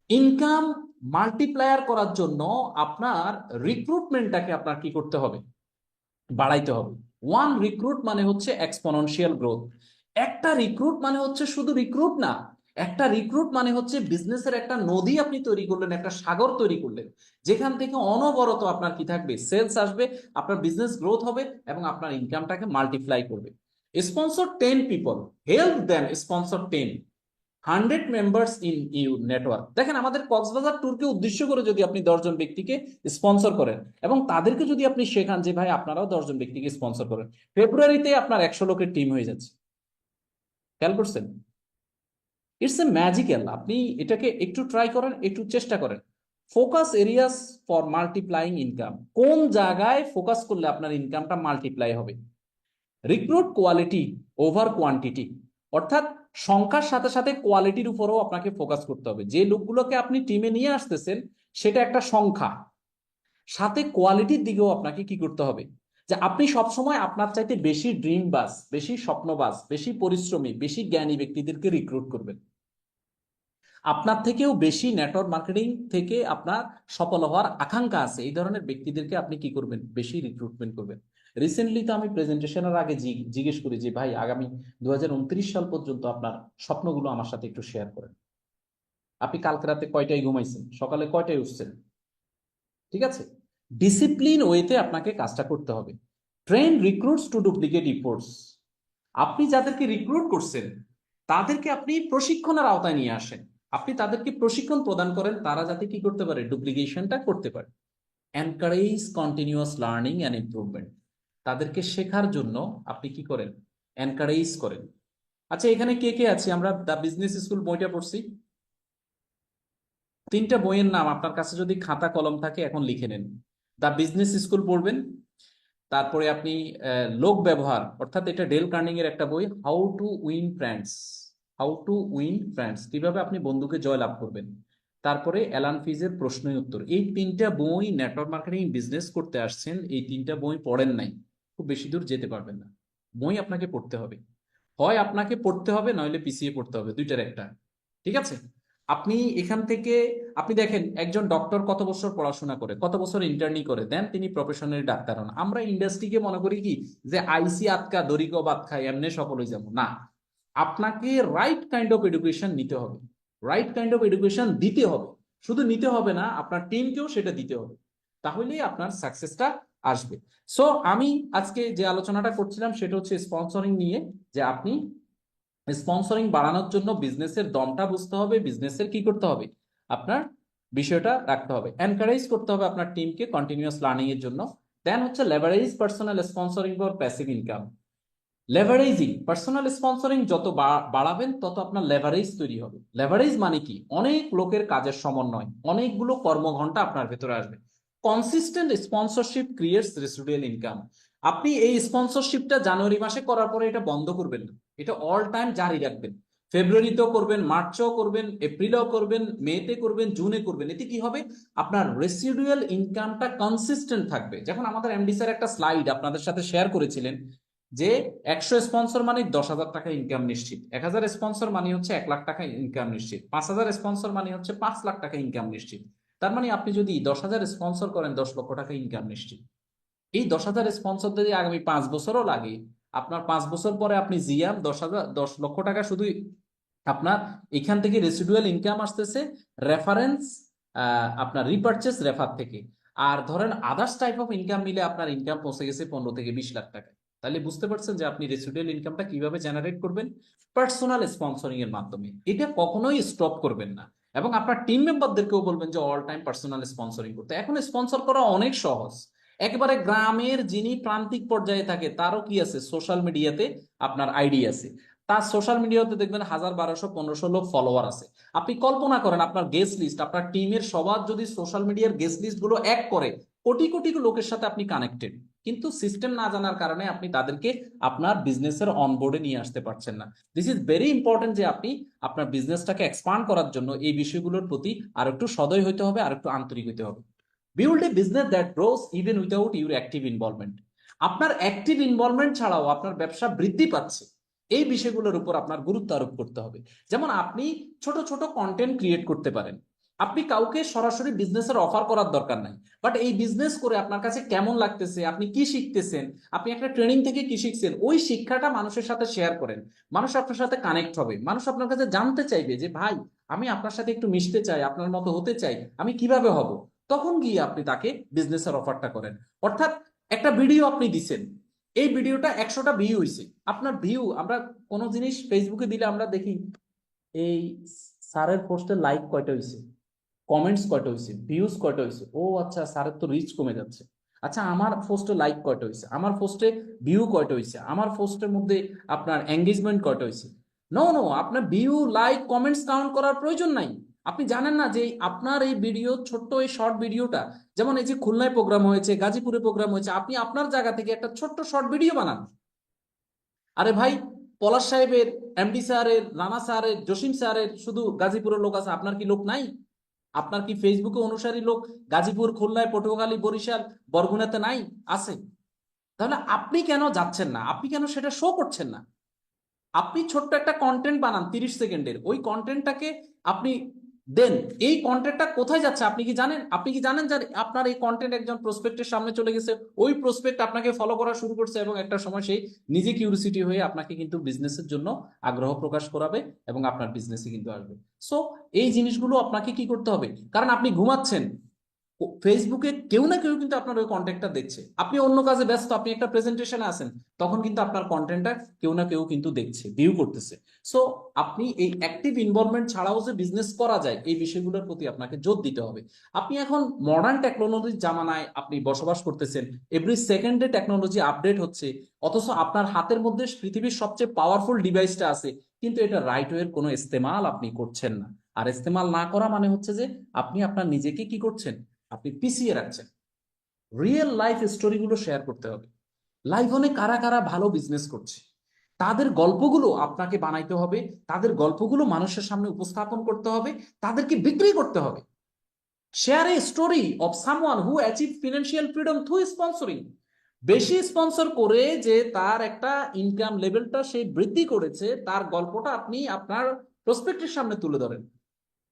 ইনকাম মাল্টিপ্লায়ার করার জন্য আপনার রিক্রুটমেন্টটাকে আপনার কি করতে হবে? বাড়াইতে হবে। ওয়ান রিক্রুট মানে হচ্ছে এক্সপোনেনশিয়াল গ্রোথ। একটা রিক্রুট মানে হচ্ছে শুধু রিক্রুট না, একটা রিক্রুট মানে হচ্ছে বিজনেসের একটা নদী আপনি তৈরি করলেন, একটা সাগর তৈরি করলেন, যেখান থেকে অনবরত আপনার কি থাকবে? সেলস আসবে, আপনার বিজনেস গ্রোথ হবে, এবং আপনার ইনকামটাকে মাল্টিপ্লাই করবে। Sponsor 10 people, help them sponsor 100 members in you network. দেখেন, আমাদের কক্সবাজার ট্যুরকে উদ্দেশ্য করে যদি আপনি 10 জন ব্যক্তিকে স্পন্সর করেন, এবং তাদেরকে যদি আপনি শেখান যে ভাই আপনারাও 10 জন ব্যক্তিকে স্পন্সর করেন, ফেব্রুয়ারিতে আপনার 100 লোকের টিম হয়ে যাচ্ছে। খেয়াল করছেন? It's a magical. আপনি এটাকে একটু ট্রাই করেন, একটু চেষ্টা করেন। Focus areas for multiplying income. কোন জায়গায় ফোকাস করলে আপনার ইনকামটা মাল্টিপ্লাই হবে? রিক্রুট কোয়ালিটি ওভার কোয়ান্টিটি, অর্থাৎ সংখ্যার সাথে সাথে কোয়ালিটির উপরেও আপনাকে ফোকাস করতে হবে। যে লোকগুলোকে আপনি টিমে নিয়ে আসতেছেন সেটা একটা সংখ্যা, সাথে কোয়ালিটির দিকেও আপনাকে কি করতে হবে? যে আপনি সবসময় আপনার চাইতে বেশি ড্রিমবাজ, বেশি স্বপ্নবাজ, বেশি পরিশ্রমী, বেশি জ্ঞানী ব্যক্তিদেরকে রিক্রুট করবেন। আপনার থেকেও বেশি নেটওয়ার্ক মার্কেটিং থেকে আপনার সফল হওয়ার আকাঙ্ক্ষা আছে, এই ধরনের ব্যক্তিদেরকে আপনি কি করবেন? বেশি রিক্রুটমেন্ট করবেন। রিসেন্টলি তো আমি প্রেজেন্টেশনের আগে জিজ্ঞেস করি যে ভাই আগামী 2029 সাল পর্যন্ত আপনার স্বপ্নগুলো আমার সাথে একটু শেয়ার করেন। আপনি কালকে রাতে কয়টায় ঘুমাইছেন, সকালে কয়টায় উঠছেন, ঠিক আছে? ডিসিপ্লিন ওয়েতে আপনাকে কাজটা করতে হবে। Train recruits to duplicate efforts. আপনি যাদেরকে রিক্রুট করছেন তাদেরকে আপনি প্রশিক্ষণের আওতায় নিয়ে আসেন। আপনি তাদেরকে প্রশিক্ষণ প্রদান করেন তারা যাতে কি করতে পারে, ডুপ্লিকেশনটা করতে পারে। Encourage continuous learning and improvement. তাদেরকে শেখার জন্য আপনি কি করেন, এনকারেজ করেন। আচ্ছা, এখানে কে কে আছি আমরা দ্য বিজনেস স্কুল বইটা পড়ছি? 3টা বইয়ের নাম আপনার কাছে যদি খাতা কলম থাকে এখন লিখে নেন। দ্য বিজনেস স্কুল পড়বেন, তারপরে আপনি লোক ব্যবহার, অর্থাৎ এটা ডেল কার্নিং এর একটা বই, how to win friends. How to win friends, কিভাবে আপনি বন্ধুকে জয় লাভ করবেন। তারপরে অ্যালান ফিজের প্রশ্নই উত্তর। এই 3টা বই নেটওয়ার্ক মার্কেটিং বিজনেস করতে আসছেন, এই 3টা বই পড়েন নাই, খুব বেশি দূর যেতে পারবেন না। বই আপনাকে পড়তে হবে, হয় আপনাকে পড়তে হবে নইলে পিছিয়ে পড়তে হবে, দুইটার একটা। ঠিক আছে? আপনি এখান থেকে আপনি দেখেন একজন ডক্টর কত বছর পড়াশোনা করে, কত বছর ইন্টার্নি করে দেন তিনি প্রফেশনাল ডাক্তার হন। আমরা ইন্ডাস্ট্রিকে মনে করি কি যে আইসি আতকা দরিক বাত খাই এমনি সকলেই যাবো না। আপনাকে রাইট কাইন্ড অফ এডুকেশন নিতে হবে, রাইট কাইন্ড অফ এডুকেশন দিতে হবে। শুধু নিতে হবে না, আপনার টিমকেও সেটা দিতে হবে, তাহলেই আপনার সাকসেসটা আসবে। সো আমি আজকে যে আলোচনাটা করছিলাম সেটা হচ্ছে স্পন্সরিং নিয়ে, যে আপনি স্পন্সরিং বাড়ানোর জন্য বিজনেসের দমটা বুঝতে হবে, বিজনেসের কি করতে হবে, আপনার বিষয়টা রাখতে হবে, এনকারেজ করতে হবে আপনার টিমকে কন্টিনিউয়াস লার্নিং এর জন্য। দেন হচ্ছে leverage personal sponsoring for passive income. Leveraging, personal sponsoring যত বাড়াবেন তত আপনার লেভারেজ তৈরি হবে। লেভারেজ মানে কি, অনেক লোকের কাজের সমন্বয়, অনেকগুলো কর্মঘন্টা আপনার ভেতরে আসবে। Consistent sponsorship creates residual income. আপনি এই স্পন্সরশিপটা জানুয়ারি মাসে করার পরে এটা বন্ধ করবেন না, এটা অল টাইম জারি রাখবেন। ফেব্রুয়ারিতেও করবেন, মার্চেও করবেন, এপ্রিলেও করবেন, মেতে করবেন, জুনে করবেন। এতে কি হবে, আপনার রেসিডুয়াল ইনকামটা কনসিস্টেন্ট থাকবে। যেমন আমাদের এমডি স্যার একটা স্লাইড আপনাদের সাথে শেয়ার করেছিলেন যে 100 স্পন্সর মানে 10,000 টাকা ইনকাম নিশ্চিত, 1,000 স্পন্সর মানে হচ্ছে 1 লাখ টাকা ইনকাম নিশ্চিত, 5,000 স্পন্সর মানে হচ্ছে 5 লাখ টাকা ইনকাম নিশ্চিত। তার মানে আপনি যদি 10,000 স্পন্সর করেন 10 লক্ষ টাকা ইনকাম নিশ্চিত। এই 10,000 স্পন্সর যদি আগামী 5 বছরও লাগে, আপনার 5 বছর পরে আপনি জিয়াম 10 লক্ষ টাকা শুধু আপনার এখান থেকে রেসিডুয়াল ইনকাম আসতেছে, রেফারেন্স আপনার রিপারচেস রেফার থেকে। আর ধরেন আদার্স টাইপ অফ ইনকাম মিলে আপনার ইনকাম পৌঁছে গেছে 15 থেকে 20 লাখ টাকা। তাহলে বুঝতে পারছেন যে আপনি রেসিডুয়াল ইনকামটা কিভাবে জেনারেট করবেন, পার্সোনাল স্পন্সরিং এর মাধ্যমে। এটা কখনোই স্টপ করবেন না, এবং আপনার টিম মেম্বারদেরকেও বলবেন যে অল টাইম পার্সোনাল স্পন্সরিং করতে। এখন স্পন্সর করা অনেক সহজ। একেবারে গ্রামের যিনি প্রান্তিক পর্যায়ে থাকে তারও কি আছে, সোশ্যাল মিডিয়াতে আপনার আইডি আছে, তার সোশ্যাল মিডিয়াতে দেখবেন 1000, 1200, 1500 লোক ফলোয়ার আছে। আপনি কল্পনা করেন আপনার গেস্ট লিস্ট, আপনার টিমের সবার যদি সোশ্যাল মিডিয়ার গেস্ট লিস্ট গুলো এক করে, কোটি কোটি লোকের সাথে আপনি কানেক্টেড, কিন্তু সিস্টেম না জানার কারণে আপনি তাদেরকে আপনার বিজনেসের অনবোর্ডে নিয়ে আসতে পারছেন না। দিস ইজ ভেরি ইম্পর্টেন্ট যে আপনি আপনার বিজনেসটাকে এক্সপান্ড করার জন্য এই বিষয়গুলোর প্রতি আর একটু সদয় হইতে হবে, আর একটু আন্তরিক হইতে হবে। Build a business that gross even without your active involvement. আপনার অ্যাক্টিভ ইনভলভমেন্ট ছাড়াও আপনার ব্যবসা বৃদ্ধি পাচ্ছে, এই বিষয়গুলোর উপর আপনার গুরুত্ব আরোপ করতে হবে। যেমন আপনি ছোট ছোট কন্টেন্ট ক্রিয়েট করতে পারেন। আপনি কাউকে সরাসরি বিজনেসের অফার করার দরকার নাই, বাট এই বিজনেস করে আপনার কাছে কেমন লাগতেছে, আপনি কি শিখতেছেন, আপনি একটা ট্রেনিং থেকে কি শিখছেন, ওই শিক্ষাটা মানুষের সাথে শেয়ার করেন। মানুষ আপনার সাথে কানেক্ট হবে, মানুষ আপনার কাছে জানতে চাইবে যে ভাই আমি আপনার সাথে একটু মিশতে চাই, আপনার মতো হতে চাই, আমি কিভাবে হব। তখন গিয়ে আপনি তাকে বিজনেসের অফারটা করেন। অর্থাৎ একটা ভিডিও আপনি দিচ্ছেন, এই ভিডিওটা 100টা ভিউ হয়েছে, আপনার ভিউ, আমরা কোনো জিনিস ফেসবুকে দিলে আমরা দেখি এই স্যারের পোস্টে লাইক কয়টা হয়েছে, কমেন্টস কয়টা হয়েছে, ভিউজ কয়টা হয়েছে, ও আচ্ছা স্যারের তো রিচ কমে যাচ্ছে। আচ্ছা আমার পোস্টে লাইক কয়টা হয়েছে, আমার পোস্টে ভিউ কয়টা হয়েছে, আমার পোস্টের মধ্যে আপনার এঙ্গেজমেন্ট কয়টা হয়েছে। নো নো, আপনার ভিউ, লাইক, কমেন্টস কাউন্ট করার প্রয়োজন নাই। আপনি জানেন না যে আপনার এই ভিডিও, ছোট্ট এই শর্ট ভিডিওটা, যেমন এই যে খুলনায় প্রোগ্রাম হয়েছে, গাজীপুরে প্রোগ্রাম হয়েছে, আপনি আপনার জায়গা থেকে একটা ছোট্ট শর্ট ভিডিও বানান। আরে ভাই, পলাশ সাহেবের, এমডি স্যারের, রানা স্যারের, জসিম স্যারের শুধু গাজীপুরের লোক আছে, আপনার কি লোক নাই? আপনার কি ফেসবুকে অনুসারী লোক গাজীপুর, খুলনায়, পটুয়াখালী, বরিশাল, বরগুনাতে নাই? আছে। তাহলে আপনি কেন যাচ্ছেন না, আপনি কেন সেটা শো করছেন না? আপনি ছোট্ট একটা কন্টেন্ট বানান 30 সেকেন্ডের, ওই কন্টেন্টটাকে আপনি দেন। এই কন্টেন্টটা কোথায় যাচ্ছে আপনি কি জানেন? আপনি কি জানেন যে আপনার এই কন্টেন্ট একজন প্রসপেক্টের সামনে চলে গেছে, ওই প্রসপেক্ট আপনাকে ফলো করা শুরু করছে, এবং একটা সময় সেই নিজে কিউরিসিটি হয়ে আপনাকে কিন্তু বিজনেসের জন্য আগ্রহ প্রকাশ করাবে, এবং আপনার বিজনেসে কিন্তু আসবে। সো এই জিনিসগুলো আপনাকে কি করতে হবে, কারণ আপনি ঘুমাচ্ছেন, ফেসবুকে কেউ না কেউ কিন্তু আপনার ওই কন্টেন্টটা দেখছে। আপনি অন্য কাজে ব্যস্ত, আপনি একটা প্রেজেন্টেশনে আছেন, তখন কিন্তু আপনার কন্টেন্টটা কেউ না কেউ কিন্তু দেখছে, ভিউ করতেছে। সো আপনি এই অ্যাক্টিভ ইনভলভমেন্ট ছাড়াও যে বিজনেস করা যায়, এই বিষয়গুলোর প্রতি আপনাকে জোর দিতে হবে। আপনি এখন মডার্ন টেকনোলজির জামানায় আপনি বসবাস করতেছেন, এভরি সেকেন্ডে টেকনোলজি আপডেট হচ্ছে, অথচ আপনার হাতের মধ্যে পৃথিবীর সবচেয়ে পাওয়ারফুল ডিভাইসটা আছে, কিন্তু এটা রাইট ওয়ের কোনো ইস্তেমাল আপনি করছেন না। আর ইস্তেমাল না করা মানে হচ্ছে যে আপনি আপনার নিজেকে কি করছেন, আপনি পিছিয়ে রাখছেন। রিয়েল লাইফ স্টোরিগুলো শেয়ার করতে হবে। লাইভনে কারা কারা ভালো বিজনেস করছে, তাদের গল্পগুলো আপনাকে বানাইতে হবে, তাদের গল্পগুলো মানুষের সামনে উপস্থাপন করতে হবে, তাদেরকে বিক্রি করতে হবে। Share a story of someone who achieve financial freedom through sponsoring. বেশি স্পন্সর করে যে তার একটা ইনকাম লেভেলটা সে বৃদ্ধি করেছে, তার গল্পটা আপনি আপনার প্রসপেক্টের সামনে তুলে ধরেন।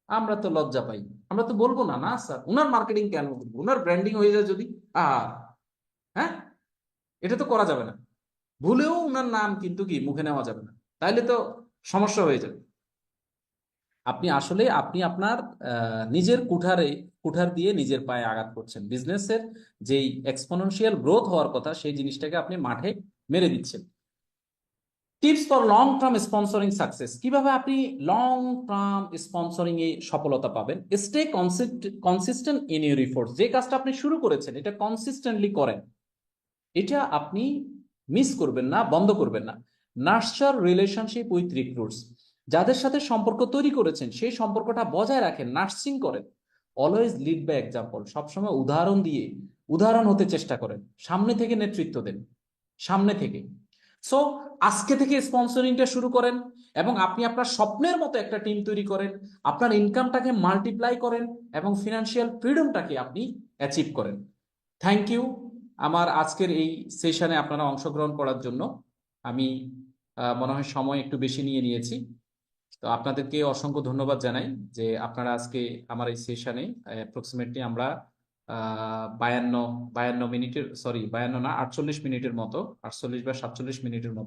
আমরা তো লজ্জা পাই, আমরা তো বলবো না, না স্যার উনার মার্কেটিং কেন করবো, উনার ব্র্যান্ডিং হয়ে যায় যদি। আহ হ্যাঁ, এটা তো করা যাবে না, ভুলেও উনার নাম কিন্তু কি মুখে নেওয়া যাবে না, তাইলে তো সমস্যা হয়ে যাবে। আপনি আসলে আপনি আপনার নিজের কুঠার দিয়ে নিজের পায়ে আঘাত করছেন। বিজনেসের যেই এক্সপোনেনশিয়াল গ্রোথ হওয়ার কথা, সেই জিনিসটাকে আপনি মাঠে মেরে দিচ্ছেন। Tips for long term sponsoring success, কিভাবে আপনি লং টার্ম স্পন্সরিং এ সফলতা পাবেন? Stay consistent in your efforts. যে কাজটা আপনি শুরু করেছেন এটা কনসিস্টেন্টলি করেন, এটা আপনি মিস করবেন না, বন্ধ করবেন না। নার্চার রিলেশনশিপ উইথ রিক্রুটস, যাদের সাথে সম্পর্ক তৈরি করেছেন সেই সম্পর্কটা বজায় রাখেন, নার্সিং করেন। অলওয়েজ লিড বাই এক্সাম্পল, সবসময় উদাহরণ দিয়ে উদাহরণ হতে চেষ্টা করেন, সামনে থেকে নেতৃত্ব দেন, সামনে থেকে। সো আজকে থেকে স্পন্সরিংটা শুরু করেন এবং আপনি আপনার স্বপ্নের মতো একটা টিম তৈরি করেন, আপনার ইনকামটাকে মাল্টিপ্লাই করেন এবং ফিনান্সিয়াল ফ্রিডমটাকে আপনি অ্যাচিভ করেন। থ্যাংক ইউ আমার আজকের এই সেশনে আপনারা অংশগ্রহণ করার জন্য। আমি মনে হয় সময় একটু বেশি নিয়ে নিয়েছি, তো আপনাদেরকে অসংখ্য ধন্যবাদ জানাই যে আপনারা আজকে আমার এই সেশনে অ্যাপ্রক্সিমেটলি আমরা 52 মিনিটের, সরি 52 না, 48 মিনিটের মতো, 48 বা 47 মিনিটের মতো